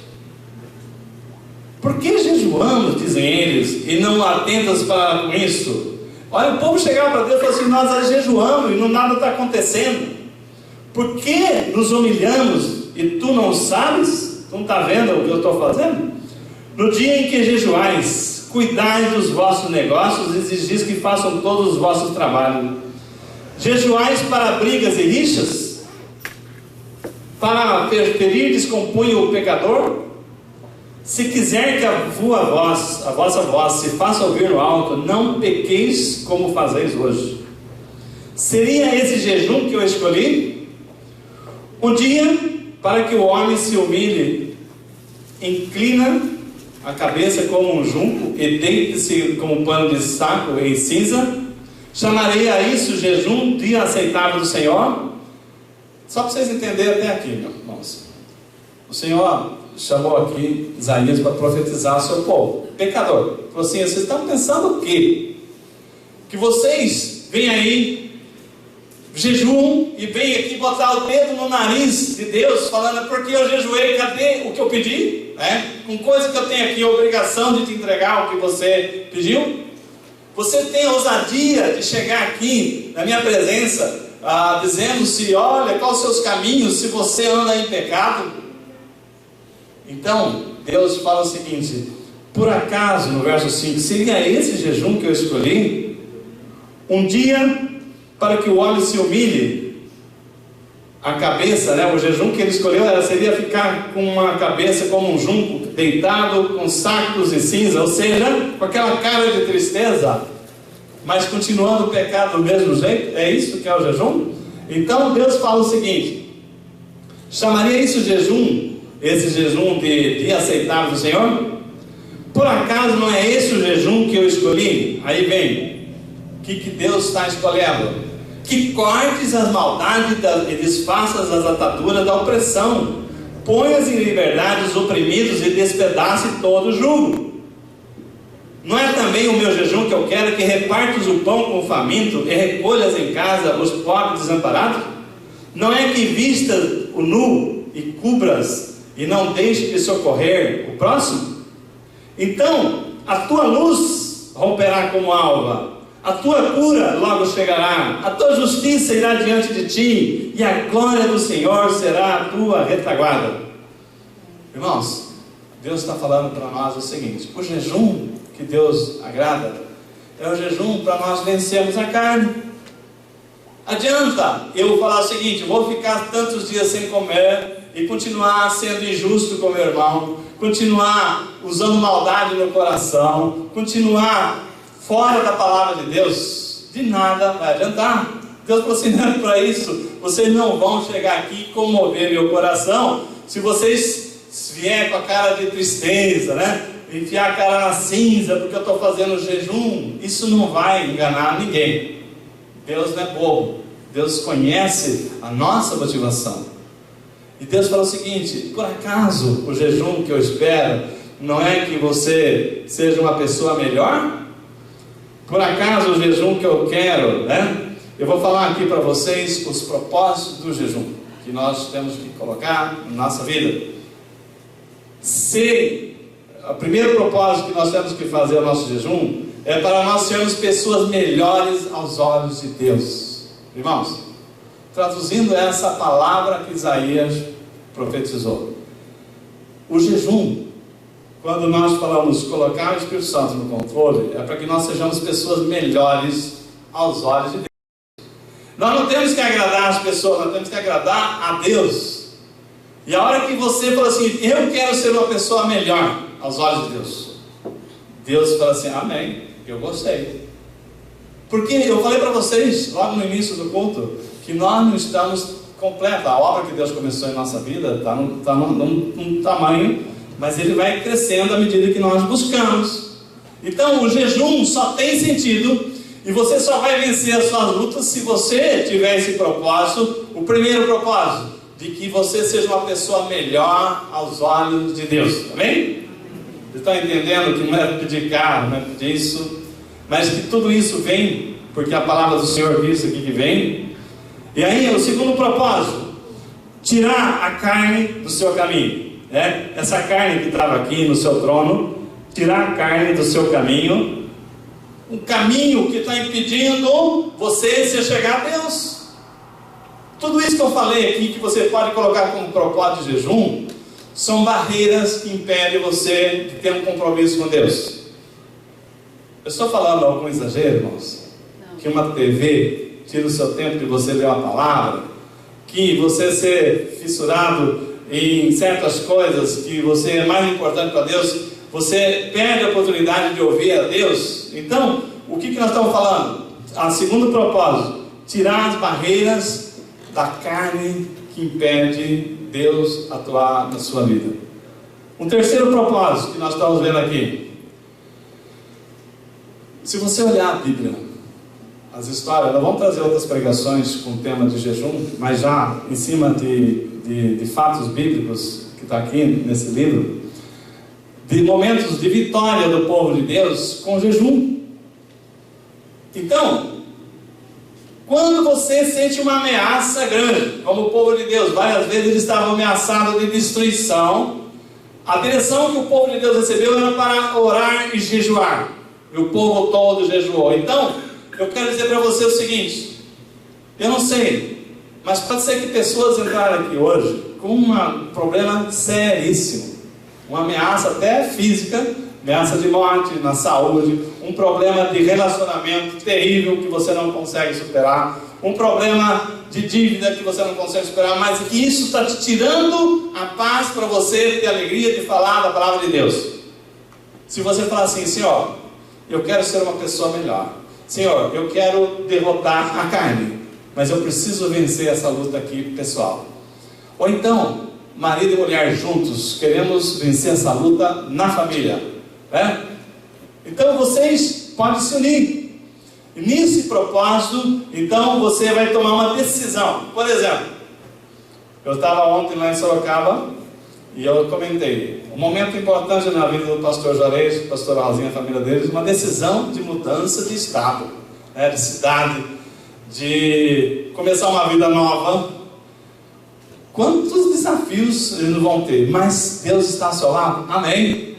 Por que jejuamos, dizem eles, e não atentas para com isso? Olha, o povo chegava para Deus e falava assim: nós jejuamos e nada está acontecendo. Por que nos humilhamos e tu não sabes? Tu não está vendo o que eu estou fazendo? No dia em que jejuais, cuidai dos vossos negócios e exigis que façam todos os vossos trabalhos. Jejuais para brigas e rixas? Para ferir descompunha o pecador? Se quiser que a vossa voz se faça ouvir no alto, não pequeis como fazeis hoje. Seria esse jejum que eu escolhi? Um dia para que o homem se humilhe, inclina a cabeça como um junco e deite-se como um pano de saco em cinza. Chamarei a isso jejum, dia aceitável do Senhor? Só para vocês entenderem até aqui, meus irmãos. O Senhor chamou aqui Isaías para profetizar ao seu povo, pecador. Falou assim: vocês estão pensando o quê? Que vocês vêm aí, jejuam e vêm aqui botar o dedo no nariz de Deus, falando: porque eu jejuei, cadê o que eu pedi? Com coisa que eu tenho aqui, a obrigação de te entregar o que você pediu. Você tem a ousadia de chegar aqui na minha presença, dizendo-se: olha, quais os seus caminhos, se você anda em pecado. Então Deus fala o seguinte: por acaso, no verso 5, seria esse jejum que eu escolhi? Um dia para que o homem se humilhe a cabeça, o jejum que ele escolheu seria ficar com uma cabeça como um junco, deitado com sacos e cinza, ou seja, com aquela cara de tristeza, mas continuando o pecado do mesmo jeito. É isso que é o jejum? Então Deus fala o seguinte: chamaria isso jejum, esse jejum de dia aceitável do Senhor? Por acaso não é esse o jejum que eu escolhi? Aí vem, o que Deus está escolhendo? Que cortes as maldades e desfaças as ataduras da opressão, ponhas em liberdade os oprimidos e despedace todo o jugo. Não é também o meu jejum que eu quero, que repartas o pão com o faminto e recolhas em casa os pobres desamparados? Não é que vistas o nu e cubras e não deixe de socorrer o próximo? Então a tua luz romperá como alva, a tua cura logo chegará, a tua justiça irá diante de ti, e a glória do Senhor será a tua retaguarda. Irmãos, Deus está falando para nós o seguinte: o jejum que Deus agrada é o jejum para nós vencermos a carne. Adianta eu falar o seguinte: vou ficar tantos dias sem comer e continuar sendo injusto com meu irmão, continuar usando maldade no coração, continuar fora da palavra de Deus. De nada vai adiantar. Deus falou assim: não é para isso. Vocês não vão chegar aqui e comover meu coração se vocês vier com a cara de tristeza, né? Enfiar a cara na cinza porque eu estou fazendo jejum. Isso não vai enganar ninguém. Deus não é bobo. Deus conhece a nossa motivação. E Deus fala o seguinte: por acaso o jejum que eu espero não é que você seja uma pessoa melhor? Por acaso o jejum que eu quero, né? Eu vou falar aqui para vocês os propósitos do jejum que nós temos que colocar na nossa vida. O primeiro propósito que nós temos que fazer no nosso jejum é para nós sermos pessoas melhores aos olhos de Deus. Irmãos, traduzindo essa palavra que Isaías profetizou, o jejum, quando nós falamos colocar o Espírito Santo no controle, é para que nós sejamos pessoas melhores aos olhos de Deus. Nós não temos que agradar as pessoas, nós temos que agradar a Deus. E a hora que você fala assim: eu quero ser uma pessoa melhor aos olhos de Deus, Deus fala assim: amém, eu gostei. Porque eu falei para vocês logo no início do culto que nós não estamos completos. A obra que Deus começou em nossa vida está num tamanho, mas ele vai crescendo à medida que nós buscamos. Então o jejum só tem sentido e você só vai vencer as suas lutas se você tiver esse propósito. O primeiro propósito, de que você seja uma pessoa melhor aos olhos de Deus. Amém? Vocês estão entendendo que não é pedir carro, não é pedir isso, mas que tudo isso vem porque a palavra do Senhor diz aqui que vem. E aí o segundo propósito: tirar a carne do seu caminho, né? Essa carne que estava aqui no seu trono, tirar a carne do seu caminho, um caminho que está impedindo você de chegar a Deus. Tudo isso que eu falei aqui, que você pode colocar como propósito de jejum, são barreiras que impedem você de ter um compromisso com Deus. Eu estou falando algum exagero, irmãos? Não. Que uma TV tira o seu tempo de você ler uma palavra, que você ser fissurado em certas coisas, que você é mais importante para Deus, você perde a oportunidade de ouvir a Deus. Então, o que nós estamos falando? O segundo propósito: tirar as barreiras da carne que impede Deus atuar na sua vida. Um terceiro propósito que nós estamos vendo aqui: se você olhar a Bíblia, as histórias, nós vamos trazer outras pregações com o tema de jejum, mas já em cima de fatos bíblicos que está aqui nesse livro, de momentos de vitória do povo de Deus com jejum. Então, quando você sente uma ameaça grande, como o povo de Deus, várias vezes eles estavam ameaçados de destruição, a direção que o povo de Deus recebeu era para orar e jejuar, e o povo todo jejuou. Então, eu quero dizer para você o seguinte: eu não sei, mas pode ser que pessoas entraram aqui hoje com um problema seríssimo, uma ameaça até física, ameaça de morte na saúde, um problema de relacionamento terrível que você não consegue superar, um problema de dívida que você não consegue superar, mas que isso está te tirando a paz para você ter alegria de falar da palavra de Deus. Se você falar assim: Senhor, eu quero ser uma pessoa melhor, Senhor, eu quero derrotar a carne, mas eu preciso vencer essa luta aqui pessoal. Ou então, marido e mulher juntos, queremos vencer essa luta na família, né? Então vocês podem se unir. E nesse propósito, então você vai tomar uma decisão. Por exemplo, eu estava ontem lá em Sorocaba e eu comentei um momento importante na vida do pastor Juarez, pastor Rosinha, a família deles, uma decisão de mudança de estado, né, de cidade, de começar uma vida nova. Quantos desafios eles não vão ter, mas Deus está ao seu lado, amém?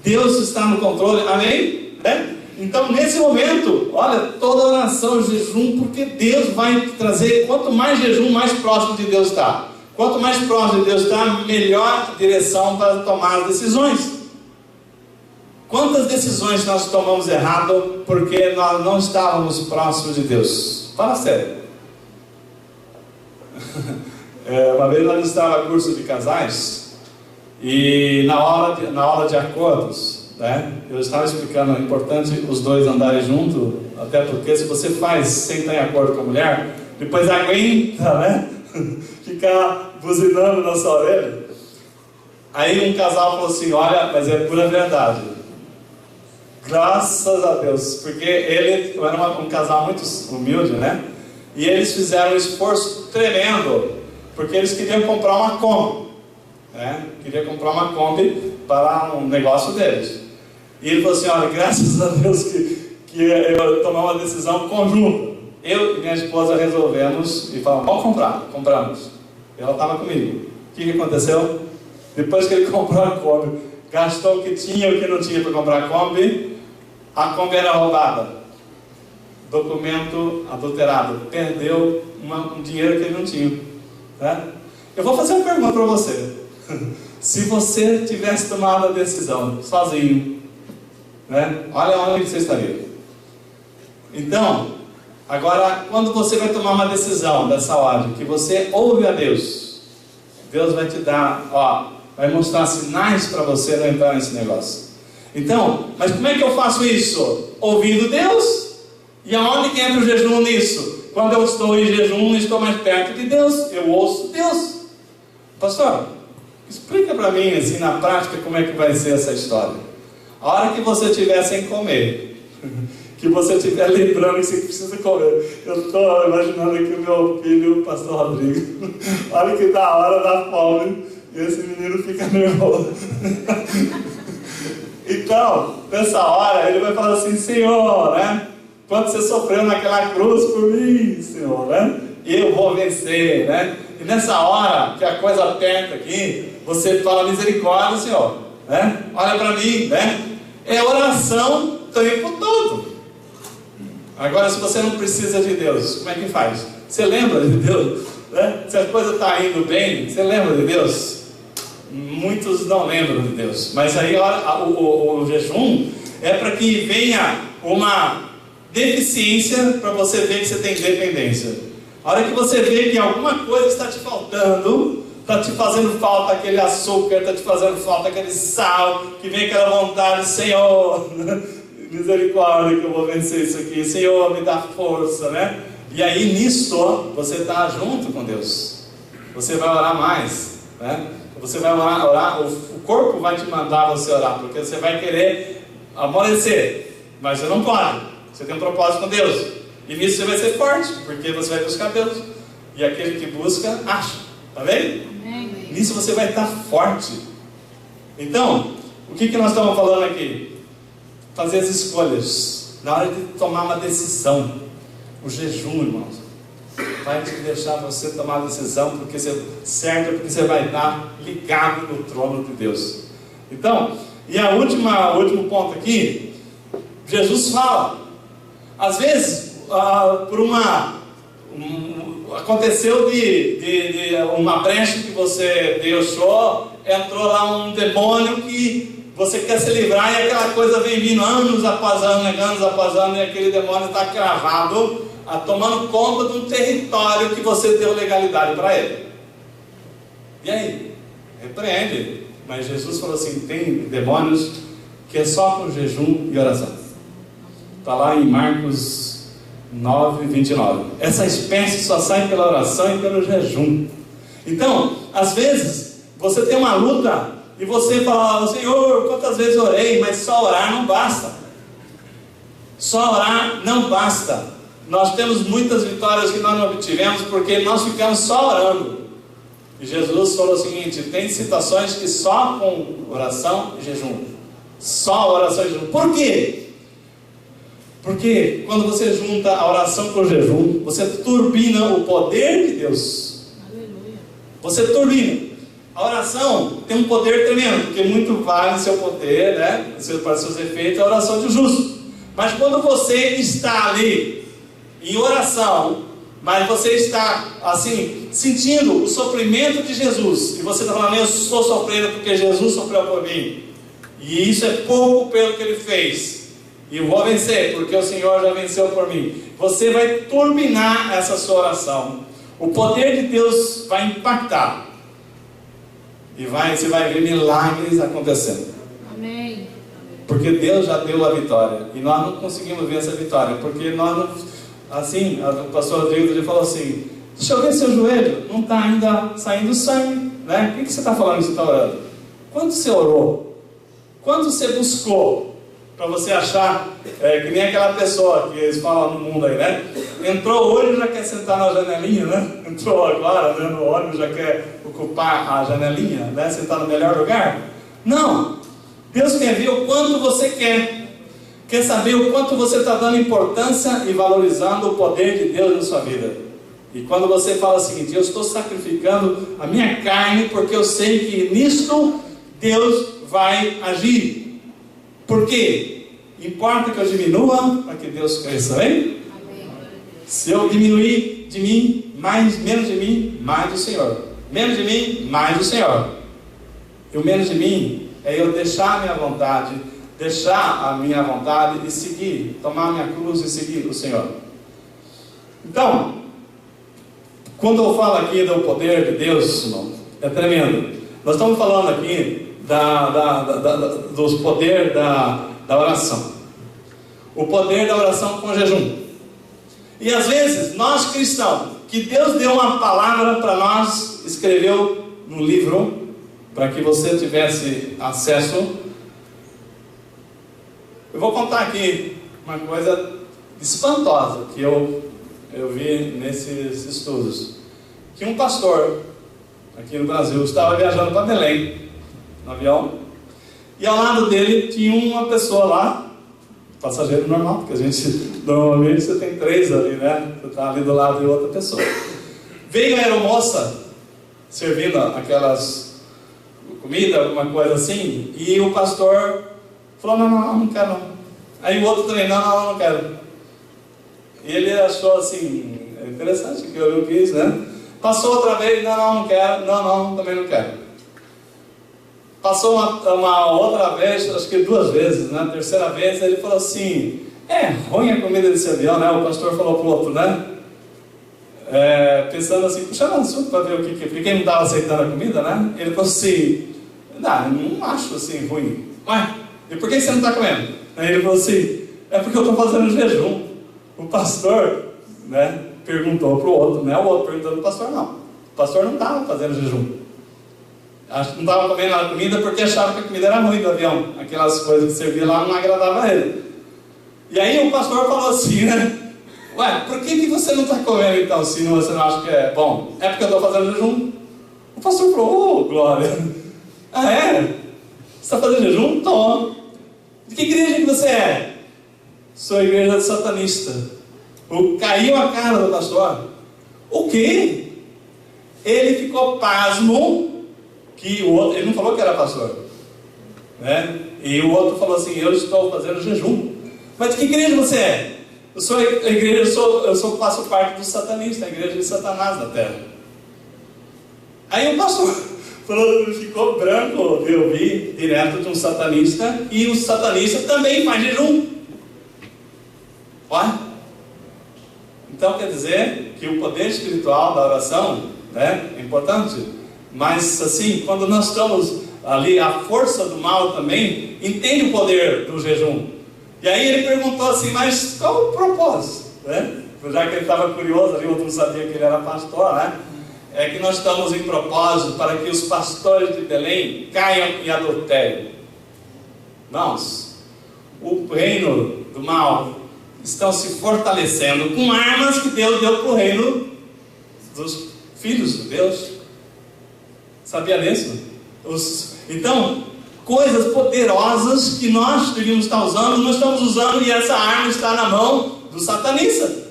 Deus está no controle, amém? Né? Então nesse momento, olha, toda oração, jejum, porque Deus vai trazer, quanto mais jejum, mais próximo de Deus está. Quanto mais próximo de Deus está, melhor a direção para tomar as decisões. Quantas decisões nós tomamos errado porque nós não estávamos próximos de Deus? Fala sério. Uma vez nós estávamos no curso de casais e na aula de acordos, né, eu estava explicando, é importante os dois andarem juntos, até porque se você faz sem estar em acordo com a mulher, depois aguenta, né, ficar buzinando na sua orelha. Aí um casal falou assim: olha, mas é pura verdade. Graças a Deus, porque ele era um casal muito humilde, né? E eles fizeram um esforço tremendo, porque eles queriam comprar uma Kombi, né? Queriam comprar uma Kombi para um negócio deles. E ele falou assim: olha, graças a Deus que eu tomei uma decisão conjunta. Eu e minha esposa resolvemos e falamos: vamos comprar. Compramos. Ela estava comigo. O que aconteceu? Depois que ele comprou a Kombi, gastou o que tinha e o que não tinha para comprar a Kombi era roubada. Documento adulterado. Perdeu um dinheiro que ele não tinha. Né? Eu vou fazer uma pergunta para você. Se você tivesse tomado a decisão sozinho, né? Olha onde você estaria. Então, agora, quando você vai tomar uma decisão dessa ordem, que você ouve a Deus, Deus vai te dar, vai mostrar sinais para você não entrar nesse negócio. Então, mas como é que eu faço isso? Ouvindo Deus. E aonde que entra o jejum nisso? Quando eu estou em jejum, estou mais perto de Deus. Eu ouço Deus. Pastor, explica para mim, assim, na prática, como é que vai ser essa história. A hora que você estiver sem comer, que você estiver lembrando que você precisa comer. Eu estou imaginando aqui o meu filho, o pastor Rodrigo. Olha que da hora da fome, e esse menino fica nervoso. Então, nessa hora, ele vai falar assim: Senhor, né? Quando você sofreu naquela cruz por mim, Senhor, né? Eu vou vencer, né? E nessa hora que a coisa aperta aqui, você fala: misericórdia, Senhor, né? Olha para mim, né? É oração o tempo todo. Agora, se você não precisa de Deus, como é que faz? Você lembra de Deus? Né? Se a coisa está indo bem, você lembra de Deus? Muitos não lembram de Deus. Mas aí o jejum é para que venha uma deficiência, para você ver que você tem dependência. A hora que você vê que alguma coisa está te faltando, está te fazendo falta aquele açúcar, está te fazendo falta aquele sal, que vem aquela vontade: Senhor, misericórdia que eu vou vencer isso aqui, Senhor, me dá força, né? E aí nisso você está junto com Deus. Você vai orar mais, né? Você vai orar, o corpo vai te mandar você orar, porque você vai querer amolecer, mas você não pode. Você tem um propósito com Deus, e nisso você vai ser forte, porque você vai buscar Deus, e aquele que busca, acha. Tá vendo? Amém. Nisso você vai estar forte. Então, o que nós estamos falando aqui? Fazer as escolhas na hora de tomar uma decisão. O jejum, irmãos, vai te deixar você tomar a decisão, porque porque você vai estar ligado no trono de Deus. Então, e o último ponto aqui, Jesus fala, às vezes, aconteceu de uma brecha que você deixou, entrou lá um demônio que você quer se livrar, e aquela coisa vem vindo anos após anos, e aquele demônio está cravado, tomando conta de um território que você deu legalidade para ele. E aí? Repreende. Mas Jesus falou assim: tem demônios que é só com jejum e oração. Está lá em Marcos 9, 29. Essa espécie só sai pela oração e pelo jejum. Então, às vezes, você tem uma luta e você fala: Senhor, quantas vezes orei, mas só orar não basta. Só orar não basta. Nós temos muitas vitórias que nós não obtivemos porque nós ficamos só orando. E Jesus falou o seguinte: tem situações que só com oração e jejum. Só oração e jejum. Por quê? Porque quando você junta a oração com o jejum, você turbina o poder de Deus. Aleluia. Você turbina. A oração tem um poder tremendo, porque muito vale seu poder, né? Para seus efeitos, a oração de justo. Mas quando você está ali em oração, mas você está assim, sentindo o sofrimento de Jesus, e você está falando, eu estou sofrendo porque Jesus sofreu por mim, e isso é pouco pelo que Ele fez, e eu vou vencer, porque o Senhor já venceu por mim. Você vai turbinar essa sua oração, o poder de Deus vai impactar, e você vai ver milagres acontecendo. Amém. Porque Deus já deu a vitória, e nós não conseguimos ver essa vitória, porque nós não, assim, o pastor Rodrigo já falou assim, deixa eu ver seu joelho, não está ainda saindo sangue, né? O que você está falando que você está orando? Quando você orou? Quando você buscou? Para você achar, que nem aquela pessoa que eles falam no mundo aí, né? Entrou hoje e já quer sentar na janelinha, né? Entrou agora, né, no ônibus, já quer ocupar a janelinha, né? Sentar no melhor lugar? Não! Deus quer ver o quanto você quer saber o quanto você está dando importância e valorizando o poder de Deus na sua vida. E quando você fala o seguinte, eu estou sacrificando a minha carne porque eu sei que nisto Deus vai agir. Por quê? Importa que eu diminua para que Deus cresça, hein? Amém. Se eu diminuir de mim, menos de mim, mais do Senhor. Menos de mim, mais do Senhor. E o menos de mim é eu deixar a minha vontade, e seguir, tomar a minha cruz e seguir o Senhor. Então, quando eu falo aqui do poder de Deus, irmão, é tremendo. Nós estamos falando aqui dos poderes da oração. O poder da oração com jejum. E às vezes, nós cristãos, que Deus deu uma palavra para nós, escreveu no livro, para que você tivesse acesso. Eu vou contar aqui uma coisa espantosa que eu vi nesses estudos. Que um pastor aqui no Brasil estava viajando para Belém no avião, e ao lado dele tinha uma pessoa lá, passageiro normal, porque a gente normalmente você tem 3 ali, né? Você está ali do lado de outra pessoa. Veio a aeromoça servindo aquelas comida, alguma coisa assim, e o pastor falou, não quero não. Aí o outro também, não quero. E ele achou assim, interessante que eu quis, né? Passou outra vez, não quero, também não quero. Passou uma outra vez, acho que 2 vezes, né? 3ª vez, ele falou assim, é ruim a comida desse avião, né? O pastor falou pro outro, né? Pensando assim, puxando assunto para ver o que porque quem não estava aceitando a comida, né? Ele falou assim, não acho assim ruim. Ué, e por que você não está comendo? Aí ele falou assim, é porque eu estou fazendo jejum. O pastor, né, perguntou para o outro, não é o outro perguntando para o pastor, não. O pastor não estava fazendo jejum. Não estava comendo a comida porque achava que a comida era ruim do avião. Aquelas coisas que servia lá não agradavam a ele. E aí o pastor falou assim, né? Ué, por que você não está comendo então, se você não acha que é bom? É porque eu estou fazendo jejum. O pastor falou, oh, glória. Ah, é? Você está fazendo jejum? Estou. De que igreja que você é? Sou a igreja satanista. Caiu a cara do pastor. O quê? Ele ficou pasmo que o outro, ele não falou que era pastor, né? E o outro falou assim, eu estou fazendo jejum. Mas de que igreja você é? Eu sou a igreja, faço parte do satanista, a igreja de Satanás na terra. Aí o pastor ficou branco, eu vi direto de um satanista, e o satanista também faz jejum. Olha. Então quer dizer que o poder espiritual da oração, né, é importante. Mas assim, quando nós estamos ali, a força do mal também entende o poder do jejum. E aí ele perguntou assim, mas qual o propósito? Né? Já que ele estava curioso ali, o outro não sabia que ele era pastor, né? É que nós estamos em propósito para que os pastores de Belém caiam em adultério. Irmãos, o reino do mal estão se fortalecendo com armas que Deus deu para o reino dos filhos de Deus. Sabia disso? Então, coisas poderosas que nós devíamos estar usando, nós estamos usando, e essa arma está na mão do satanista.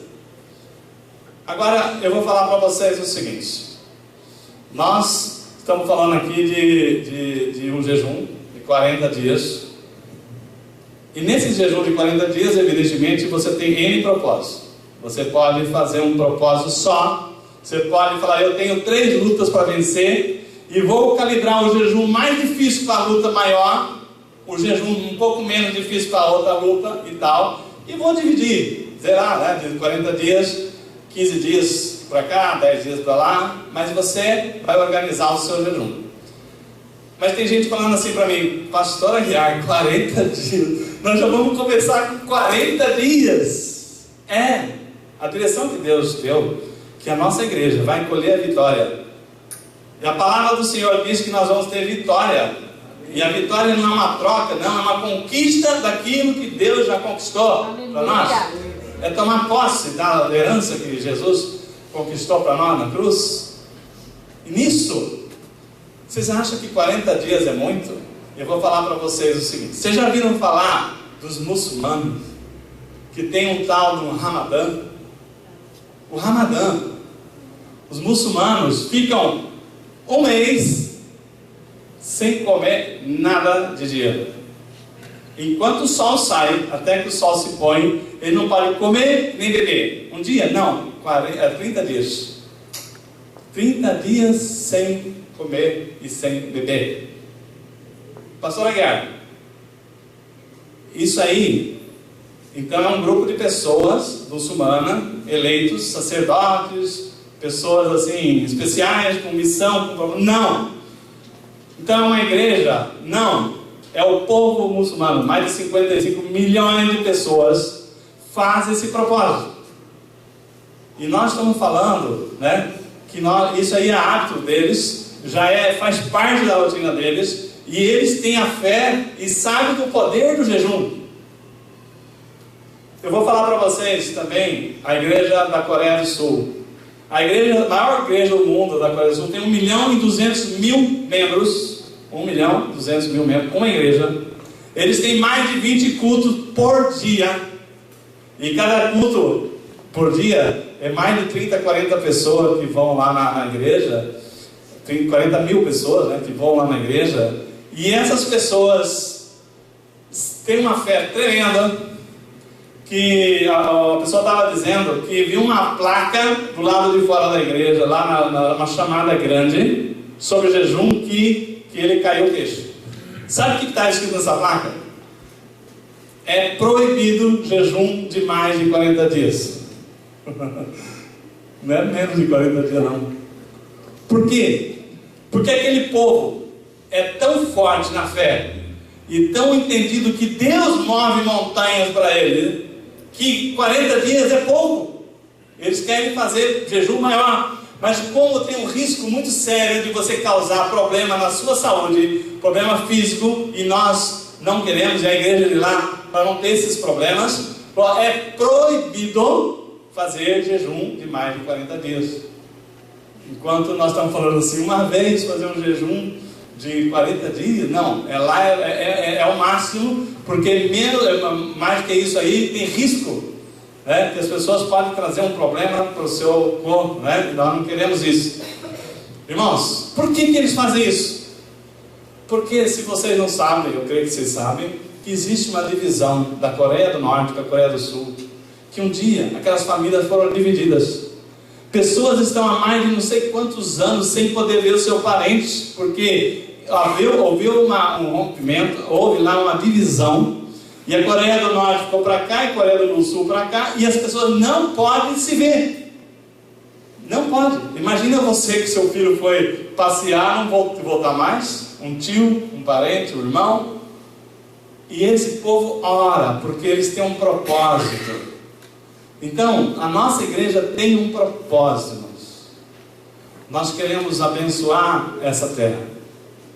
Agora, eu vou falar para vocês o seguinte. Nós estamos falando aqui de um jejum de 40 dias. E nesse jejum de 40 dias, evidentemente, você tem N propósitos. Você pode fazer um propósito só. Você pode falar, eu tenho 3 lutas para vencer e vou calibrar o jejum mais difícil para a luta maior, o jejum um pouco menos difícil para a outra luta e tal, e vou dividir, zerar, né, de 40 dias, 15 dias para cá, 10 dias para lá, mas você vai organizar o seu jejum. Mas tem gente falando assim para mim, pastor Aguiar, 40 dias, nós já vamos começar com 40 dias. A direção que Deus deu, que a nossa igreja vai colher a vitória. E a palavra do Senhor diz que nós vamos ter vitória. E a vitória não é uma troca, não, é uma conquista daquilo que Deus já conquistou para nós. É tomar posse da herança que Jesus conquistou para nós na cruz. E nisso, vocês acham que 40 dias é muito? Eu vou falar para vocês o seguinte: vocês já viram falar dos muçulmanos que tem um tal de um Ramadã? O Ramadã, os muçulmanos ficam um mês sem comer nada de dia. Enquanto o sol sai, até que o sol se põe, ele não pode comer nem beber. Um dia? Não, 30 dias. 30 dias sem comer e sem beber. Pastor Aguiar, isso aí, então é um grupo de pessoas muçulmanas, eleitos, sacerdotes, pessoas assim, especiais, com missão, com... Não! Então é uma igreja? Não! É o povo muçulmano, mais de 55 milhões de pessoas fazem esse propósito. E nós estamos falando, né, que isso aí é hábito deles, faz parte da rotina deles, e eles têm a fé e sabem do poder do jejum. Eu vou falar para vocês também, a igreja da Coreia do Sul. A maior igreja do mundo da Coreia do Sul tem 1.200.000 membros. 1.200.000 membros, uma igreja. Eles têm mais de 20 cultos por dia. E cada culto por dia é mais de 30, 40 pessoas que vão lá na igreja. 40 mil pessoas, né, que vão lá na igreja. E essas pessoas têm uma fé tremenda. Que a pessoa estava dizendo que viu uma placa do lado de fora da igreja, lá numa chamada grande, sobre o jejum, que ele caiu o queixo. Sabe o que está escrito nessa placa? É proibido jejum de mais de 40 dias. Não é menos de 40 dias não. Por quê? Porque aquele povo é tão forte na fé e tão entendido que Deus move montanhas para ele, que 40 dias é pouco. Eles querem fazer jejum maior, mas como tem um risco muito sério de você causar problema na sua saúde, problema físico, e nós não queremos, e a igreja de lá, para não ter esses problemas, é proibido fazer jejum de mais de 40 dias. Enquanto nós estamos falando assim, uma vez fazer um jejum de 40 dias, não, lá é o máximo, porque mais que isso aí tem risco, né, que as pessoas podem trazer um problema para o seu corpo, né, e nós não queremos isso. Irmãos, por que eles fazem isso? Porque, se vocês não sabem, eu creio que vocês sabem, que existe uma divisão da Coreia do Norte para a Coreia do Sul, que um dia aquelas famílias foram divididas. Pessoas estão há mais de não sei quantos anos sem poder ver o seu parente, porque houve um rompimento, houve lá uma divisão, e a Coreia do Norte ficou para cá, e a Coreia do Sul para cá, e as pessoas não podem se ver. Não pode. Imagina você que seu filho foi passear, não voltar mais, um tio, um parente, um irmão, e esse povo ora, porque eles têm um propósito. Então, a nossa igreja tem um propósito, irmãos. Nós queremos abençoar essa terra.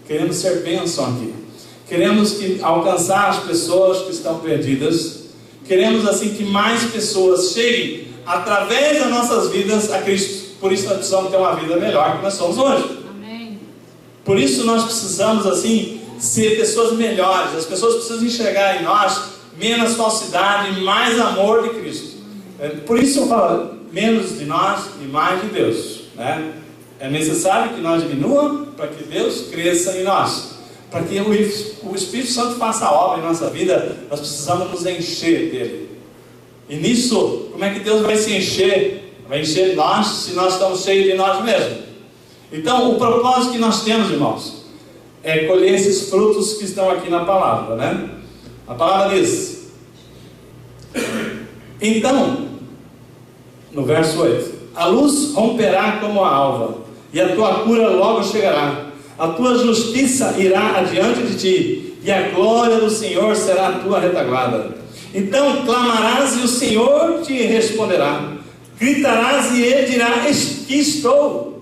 Queremos ser bênção aqui. Queremos alcançar as pessoas que estão perdidas. Queremos assim que mais pessoas cheguem através das nossas vidas a Cristo. Por isso nós precisamos ter uma vida melhor que nós somos hoje. Amém. Por isso nós precisamos assim ser pessoas melhores. As pessoas precisam enxergar em nós menos falsidade e mais amor de Cristo. Por isso eu falo, menos de nós e mais de Deus, né? É necessário que nós diminua para que Deus cresça em nós, para que o Espírito Santo faça a obra em nossa vida. Nós precisamos nos encher dele. E nisso, como é que Deus vai se encher? Vai encher nós, se nós estamos cheios de nós mesmos. Então, o propósito que nós temos, irmãos, é colher esses frutos que estão aqui na palavra, né? A palavra diz: então, no verso 8: a luz romperá como a alva, e a tua cura logo chegará. A tua justiça irá adiante de ti, e a glória do Senhor será a tua retaguarda. Então clamarás e o Senhor te responderá. Gritarás e ele dirá: aqui estou.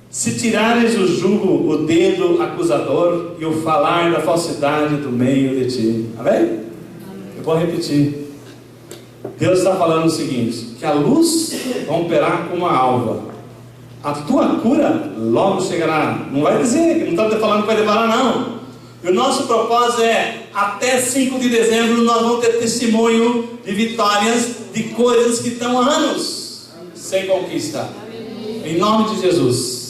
Se tirares o jugo, o dedo acusador e o falar da falsidade do meio de ti. Amém? Eu vou repetir. Deus está falando o seguinte: que a luz romperá como a alva, a tua cura logo chegará. Não vai dizer, não está falando que vai demorar, não. E o nosso propósito é: até 5 de dezembro nós vamos ter testemunho de vitórias, de coisas que estão há anos sem conquista. Em nome de Jesus.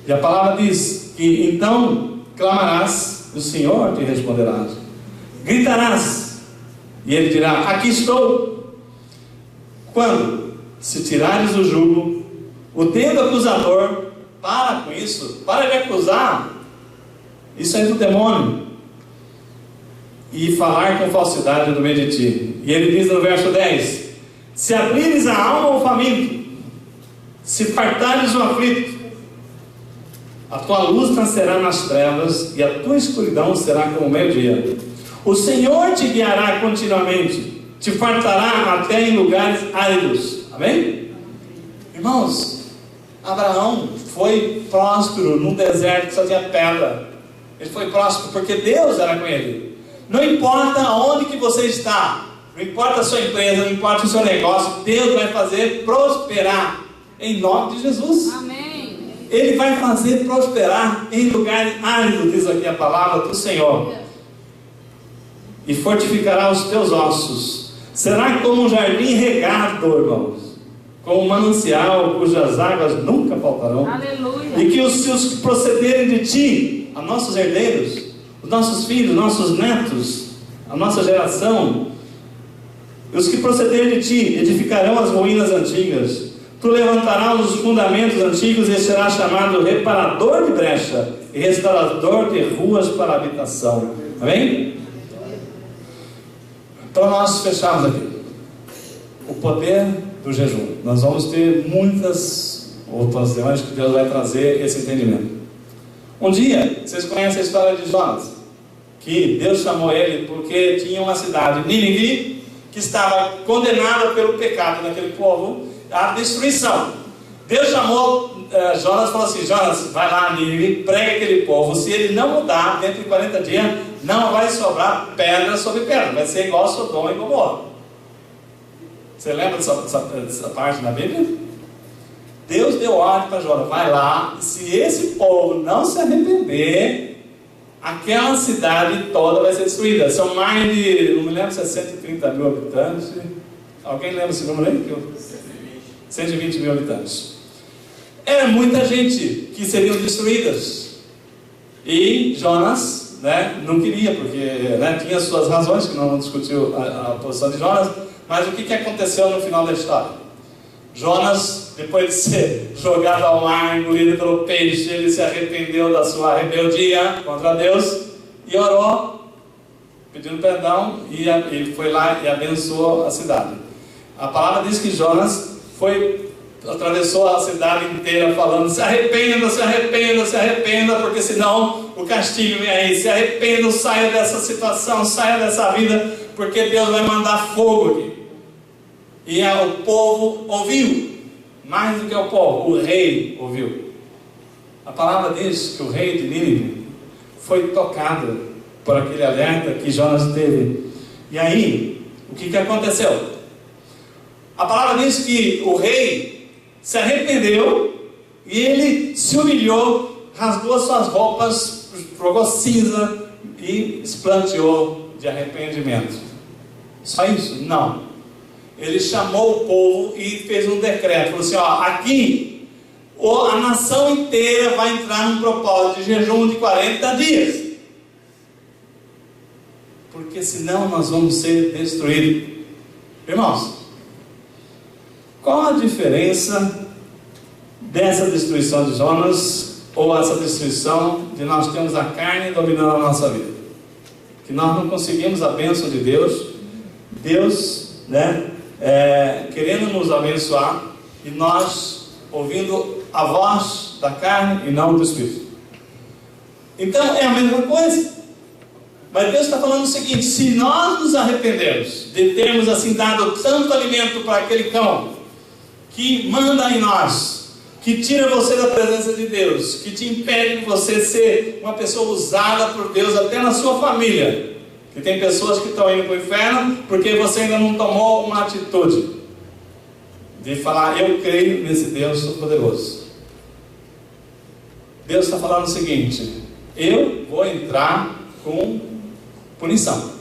E a palavra diz que então clamarás, o Senhor te responderá. Gritarás, e ele dirá: aqui estou. Quando? Se tirares o jugo, o dedo acusador. Para com isso, para de acusar. Isso é do demônio. E falar com falsidade no meio de ti. E ele diz no verso 10: se abrires a alma ao faminto, se fartares o aflito, a tua luz nascerá nas trevas, e a tua escuridão será como o meio-dia. O Senhor te guiará continuamente, te fartará até em lugares áridos. Amém? Irmãos, Abraão foi próspero num deserto que só tinha pedra. Ele foi próspero porque Deus era com ele. Não importa onde que você está, não importa a sua empresa, não importa o seu negócio, Deus vai fazer prosperar em nome de Jesus. Amém. Ele vai fazer prosperar em lugares áridos, diz aqui a palavra do Senhor. E fortificará os teus ossos. Será como um jardim regado, irmãos, como um manancial cujas águas nunca faltarão. Aleluia. E que os que procederem de ti, a nossos herdeiros, os nossos filhos, nossos netos, a nossa geração, os que procederem de ti edificarão as ruínas antigas. Tu levantarás os fundamentos antigos e serás chamado reparador de brecha e restaurador de ruas para habitação. Amém? Então nós fechamos aqui o poder do jejum. Nós vamos ter muitas outras demandas que Deus vai trazer esse entendimento. Um dia, vocês conhecem a história de Jonas, que Deus chamou ele porque tinha uma cidade, Nínive, que estava condenada pelo pecado daquele povo à destruição. Deus chamou Jonas e falou assim: Jonas, vai lá a Nínive, prega aquele povo. Se ele não mudar dentro de 40 dias, não vai sobrar pedra sobre pedra, vai ser igual Sodoma e Gomorra. Você lembra dessa parte na Bíblia? Deus deu ordem para Jonas: vai lá, e se esse povo não se arrepender, aquela cidade toda vai ser destruída. São mais de, não me lembro se é 130 mil habitantes. Alguém lembra esse número aí? 120 mil habitantes. Era muita gente que seriam destruídas. E Jonas, não queria, porque tinha suas razões, que não discutiu a posição de Jonas. Mas o que aconteceu no final da história? Jonas, depois de ser jogado ao mar, engolido pelo peixe, ele se arrependeu da sua rebeldia contra Deus e orou, pedindo perdão, e ele foi lá e abençoou a cidade. A palavra diz que Jonas atravessou a cidade inteira falando: se arrependa, se arrependa, se arrependa, porque senão o castigo vem aí. Se arrependa, saia dessa situação, saia dessa vida, porque Deus vai mandar fogo aqui. E o povo ouviu. Mais do que o povo, o rei ouviu. A palavra diz que o rei de Nínive foi tocado por aquele alerta que Jonas teve. E aí, o que aconteceu? A palavra diz que o rei se arrependeu e ele se humilhou, rasgou as suas roupas, jogou cinza e esplanteou de arrependimento. Só isso? Não. Ele chamou o povo e fez um decreto. Falou assim: aqui a nação inteira vai entrar num propósito de jejum de 40 dias. Porque senão nós vamos ser destruídos. Irmãos, qual a diferença dessa destruição de Jonas ou essa destruição de nós termos a carne dominando a nossa vida? Que nós não conseguimos a bênção de Deus, querendo nos abençoar, e nós ouvindo a voz da carne e não do Espírito. Então é a mesma coisa. Mas Deus está falando o seguinte: se nós nos arrependermos de termos assim dado tanto alimento para aquele cão que manda em nós, que tira você da presença de Deus, que te impede de você ser uma pessoa usada por Deus até na sua família, que tem pessoas que estão indo para o inferno porque você ainda não tomou uma atitude de falar: eu creio nesse Deus Todo-Poderoso. Deus está falando o seguinte: eu vou entrar com punição,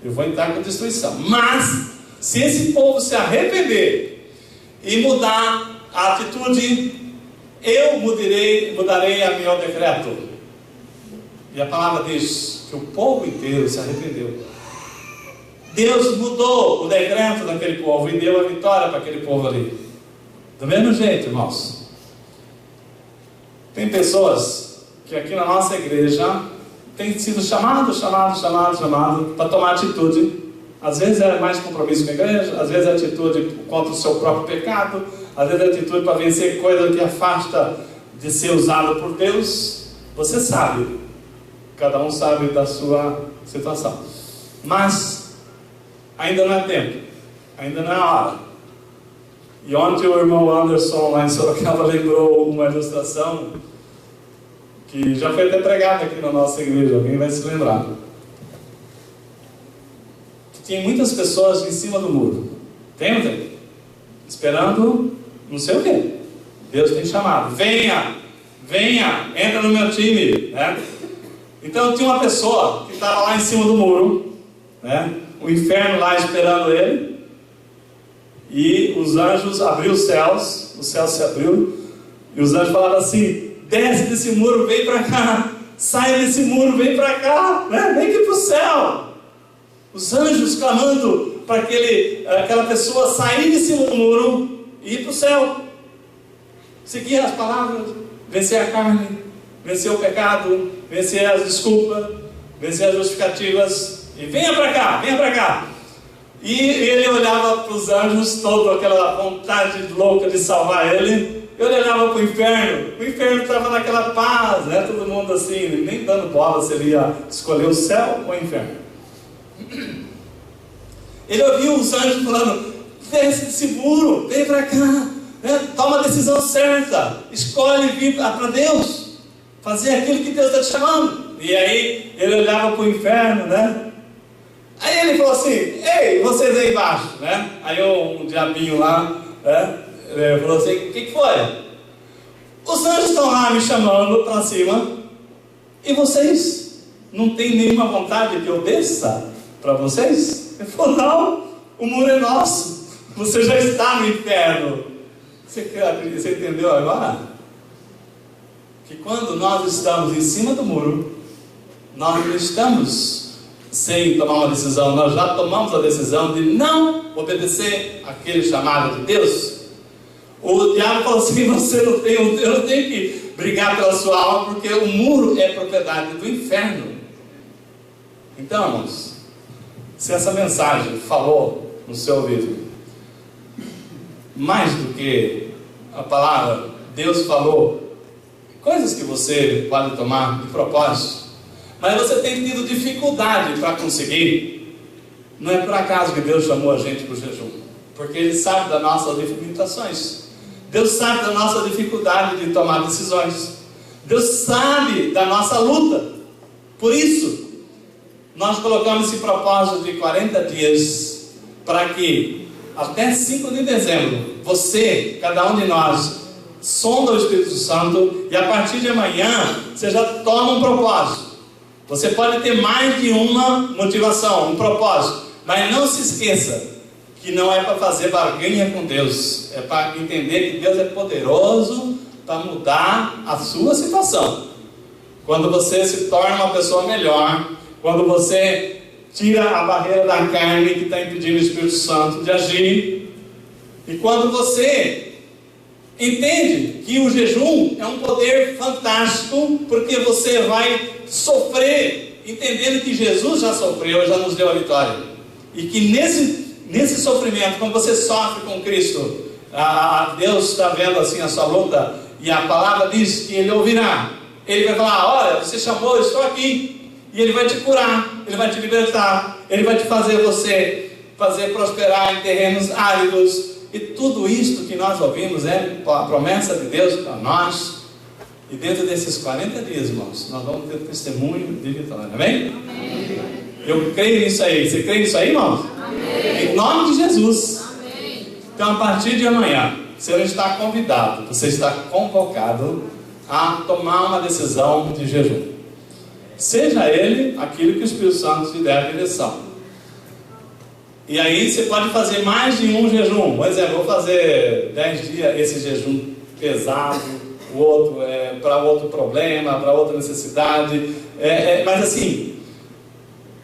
eu vou entrar com destruição, mas se esse povo se arrepender e mudar a atitude, eu mudarei a meu decreto. E a palavra diz que o povo inteiro se arrependeu. Deus mudou o decreto daquele povo e deu a vitória para aquele povo ali. Do mesmo jeito, irmãos, tem pessoas que aqui na nossa igreja têm sido chamado para tomar atitude. Às vezes é mais compromisso com a igreja, às vezes é atitude contra o seu próprio pecado, às vezes é atitude para vencer coisa que afasta de ser usado por Deus. Você sabe, cada um sabe da sua situação, mas ainda não é tempo, ainda não é a hora. E ontem o irmão Anderson lá em Sorocaba lembrou uma ilustração que já foi até pregada aqui na nossa igreja, alguém vai se lembrar. Tinha muitas pessoas em cima do muro, tem ou não tem? Esperando não sei o que. Deus tem chamado: venha, entra no meu time, né? Então tinha uma pessoa que estava lá em cima do muro, né? O inferno lá esperando ele, e os anjos abriram os céus, o céu se abriu, e os anjos falaram assim: desce desse muro, vem para cá, sai desse muro, vem para cá, né? Vem aqui para o céu. Os anjos clamando para aquela pessoa sair de cima do muro e ir para o céu, seguir as palavras, vencer a carne, vencer o pecado, vencer as desculpas, vencer as justificativas, e venha para cá. E ele olhava para os anjos, toda aquela vontade louca de salvar ele. Ele olhava para o inferno estava naquela paz, né? Todo mundo assim, nem dando bola se ele ia escolher o céu ou o inferno. Ele ouviu os anjos falando: desce desse muro, vem para cá, né? Toma a decisão certa, escolhe vir para Deus, fazer aquilo que Deus está te chamando. E aí ele olhava para o inferno, né? Aí ele falou assim: ei, vocês aí embaixo, né? Aí um diabinho lá, né? Ele falou assim: o que foi? Os anjos estão lá me chamando para cima, e vocês não têm nenhuma vontade que eu desça para vocês? Ele falou: não, o muro é nosso, você já está no inferno. Você entendeu agora? Que quando nós estamos em cima do muro, nós não estamos sem tomar uma decisão, nós já tomamos a decisão de não obedecer aquele chamado de Deus. O diabo falou assim: eu não tenho que brigar pela sua alma, porque o muro é propriedade do inferno. Então, irmãos, se essa mensagem falou no seu ouvido, mais do que a palavra, Deus falou coisas que você pode tomar de propósito, mas você tem tido dificuldade para conseguir, não é por acaso que Deus chamou a gente para o jejum, porque Ele sabe das nossas limitações. Deus sabe da nossa dificuldade de tomar decisões. Deus sabe da nossa luta. Por isso, nós colocamos esse propósito de 40 dias, para que até 5 de dezembro, você, cada um de nós, sonda o Espírito Santo, e a partir de amanhã, você já toma um propósito. Você pode ter mais de uma motivação, um propósito, mas não se esqueça que não é para fazer barganha com Deus, é para entender que Deus é poderoso para mudar a sua situação. Quando você se torna uma pessoa melhor, quando você tira a barreira da carne que está impedindo o Espírito Santo de agir. E quando você entende que o jejum é um poder fantástico, porque você vai sofrer, entendendo que Jesus já sofreu, já nos deu a vitória. E que nesse sofrimento, quando você sofre com Cristo, Deus está vendo assim a sua luta, e a palavra diz que Ele ouvirá. Ele vai falar: olha, você chamou, eu estou aqui. E Ele vai te curar, Ele vai te libertar, Ele vai te fazer prosperar em terrenos áridos. E tudo isto que nós ouvimos é a promessa de Deus para nós. E dentro desses 40 dias, irmãos, nós vamos ter testemunho de vitória, amém? Amém. Eu creio nisso aí. Você crê nisso aí, irmãos? Amém. Em nome de Jesus. Amém. Então, a partir de amanhã, você não está convidado, você está convocado a tomar uma decisão de jejum. Seja ele aquilo que o Espírito Santo te der a direção. E aí você pode fazer mais de um jejum. Por exemplo, vou fazer 10 dias esse jejum pesado, o outro para outro problema, para outra necessidade. Mas assim,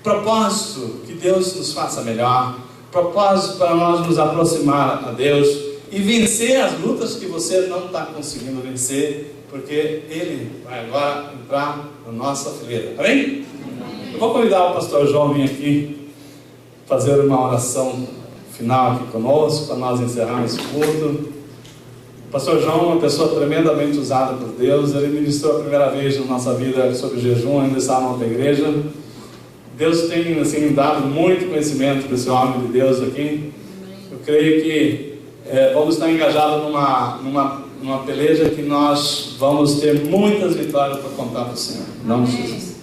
propósito que Deus nos faça melhor, propósito para nós nos aproximar a Deus e vencer as lutas que você não está conseguindo vencer, porque Ele vai agora entrar na nossa fileira. Amém? Eu vou convidar o pastor João a vir aqui fazer uma oração final aqui conosco, para nós encerrarmos esse culto. O pastor João é uma pessoa tremendamente usada por Deus. Ele ministrou a primeira vez na nossa vida sobre jejum, ainda está na outra igreja. Deus tem assim, dado muito conhecimento para esse homem de Deus aqui. Eu creio que vamos estar engajados numa peleja que nós vamos ter muitas vitórias para contar para o Senhor. Em nome de Jesus.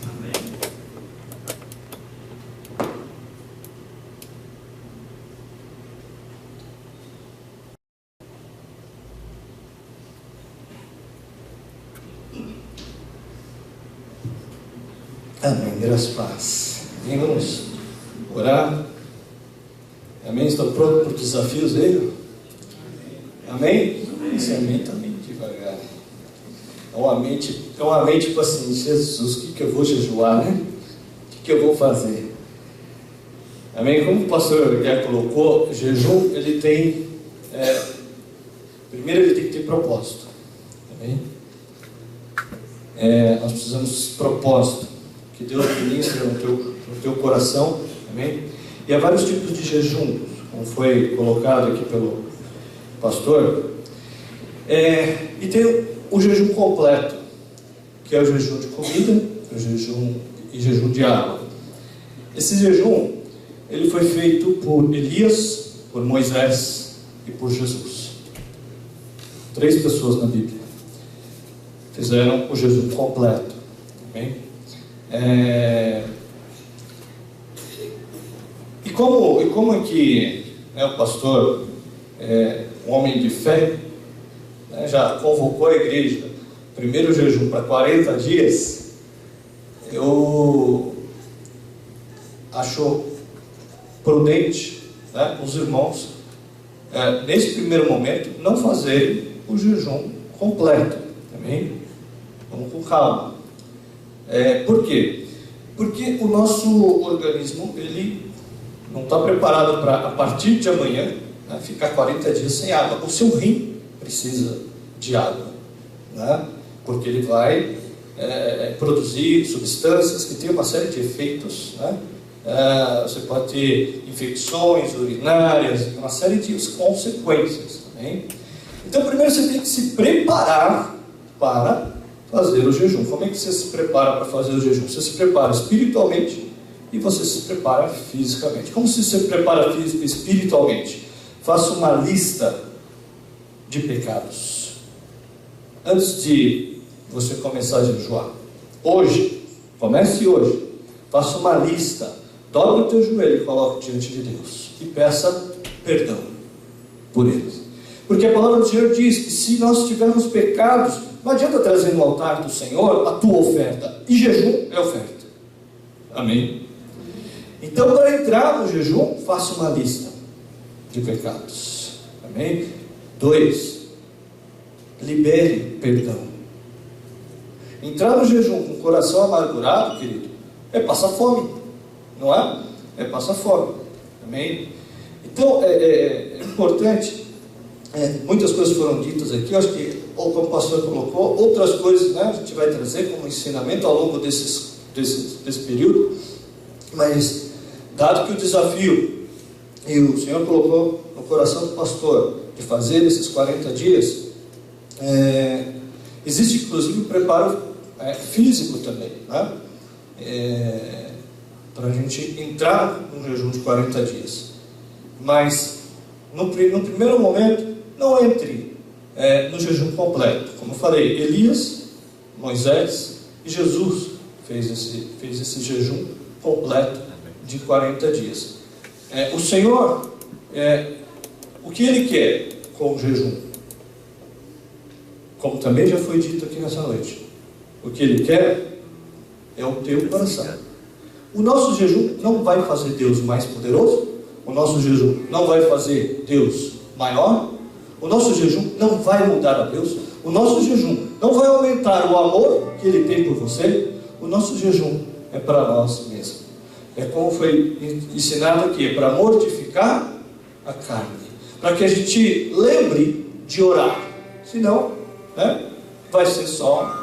Amém, graças e paz. Amém, vamos orar. Amém, estou pronto para os desafios dele? Amém? Esse amém também devagar. É um amém tipo assim: Jesus, o que eu vou jejuar, né? O que eu vou fazer? Amém? Como o pastor Guilherme colocou, o jejum, ele tem primeiro ele tem que ter propósito. Amém? Nós precisamos de propósito que Deus ministra no teu coração. Amém? E há vários tipos de jejum, como foi colocado aqui pelo pastor. E tem o jejum completo, que é o jejum de comida, o jejum de água. Esse jejum, ele foi feito por Elias, por Moisés e por Jesus. 3 pessoas na Bíblia fizeram o jejum completo. Amém? E como é que o pastor, um homem de fé, já convocou a igreja, primeiro jejum para 40 dias, eu acho prudente, os irmãos, nesse primeiro momento, não fazerem o jejum completo. Amém? Vamos com calma. Por quê? Porque o nosso organismo, ele não está preparado para, a partir de amanhã, ficar 40 dias sem água. O seu rim precisa de água, porque ele vai produzir substâncias que têm uma série de efeitos. Você pode ter infecções urinárias, uma série de consequências. Amém? Então, primeiro você tem que se preparar para fazer o jejum. Como é que você se prepara para fazer o jejum? Você se prepara espiritualmente e você se prepara fisicamente. Como se prepara espiritualmente? Faça uma lista de pecados antes de você começar a jejuar. Hoje, comece hoje. Faça uma lista. Dobre o teu joelho e coloque diante de Deus e peça perdão por eles. Porque a palavra do Senhor diz que se nós tivermos pecados, não adianta trazer no altar do Senhor a tua oferta. E jejum é oferta. Amém? Então, para entrar no jejum, faça uma lista de pecados. Amém? 2. Libere perdão. Entrar no jejum com o coração amargurado, querido, é passar fome. Não é? passa fome. Amém? Então, é importante, muitas coisas foram ditas aqui, eu acho que, ou como o pastor colocou, outras coisas, né, a gente vai trazer como ensinamento ao longo desse período, mas, dado que o desafio, e o Senhor colocou no coração do pastor, de fazer esses 40 dias, existe inclusive um preparo físico também, né? Para a gente entrar num jejum de 40 dias. Mas no primeiro momento, não entre no jejum completo. Como eu falei, Elias, Moisés e Jesus fez esse jejum completo de 40 dias. O Senhor, o que Ele quer com o jejum? Como também já foi dito aqui nessa noite, o que Ele quer é o teu coração. O nosso jejum não vai fazer Deus mais poderoso, o nosso jejum não vai fazer Deus maior, o nosso jejum não vai mudar a Deus, o nosso jejum não vai aumentar o amor que Ele tem por você, o nosso jejum é para nós mesmos. É como foi ensinado aqui, é para mortificar a carne, para que a gente lembre de orar, senão, né, vai ser só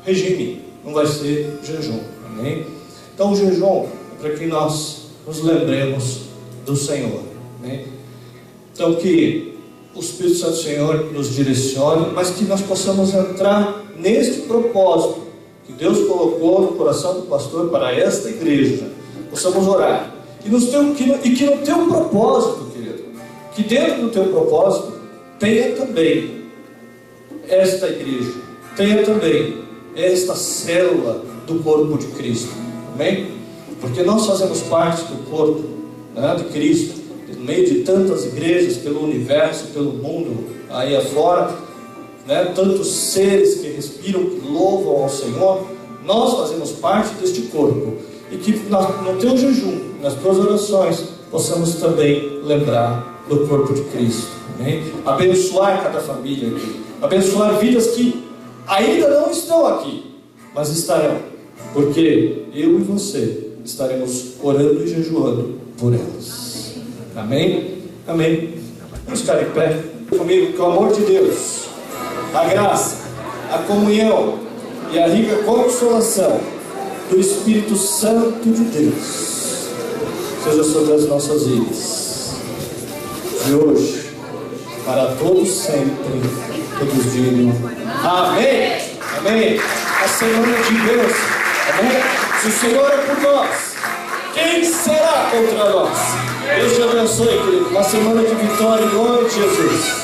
regime, não vai ser jejum. Amém? Então o jejum é para que nós nos lembremos do Senhor. Amém? Então que o Espírito Santo do Senhor nos direcione, mas que nós possamos entrar neste propósito que Deus colocou no coração do pastor para esta igreja. Possamos orar. E que no teu propósito, querido, que dentro do teu propósito tenha também esta igreja, tenha também esta célula do corpo de Cristo. Amém? Porque nós fazemos parte do corpo, né, de Cristo, no meio de tantas igrejas pelo universo, pelo mundo aí afora, né, tantos seres que respiram, que louvam ao Senhor. Nós fazemos parte deste corpo. E que no teu jejum, nas tuas orações, possamos também lembrar do corpo de Cristo. Amém? Abençoar cada família aqui, abençoar vidas que ainda não estão aqui, mas estarão, porque eu e você estaremos orando e jejuando por elas. Amém? Amém. Vamos ficar em pé comigo. Que o amor de Deus, a graça, a comunhão e a rica consolação do Espírito Santo de Deus seja sobre as nossas vidas, de hoje, para todos sempre, todos digam amém. Amém. A semana de Deus. Amém. Se o Senhor é por nós, quem será contra nós? Deus te abençoe, querido. Uma semana de vitória em nome de Jesus.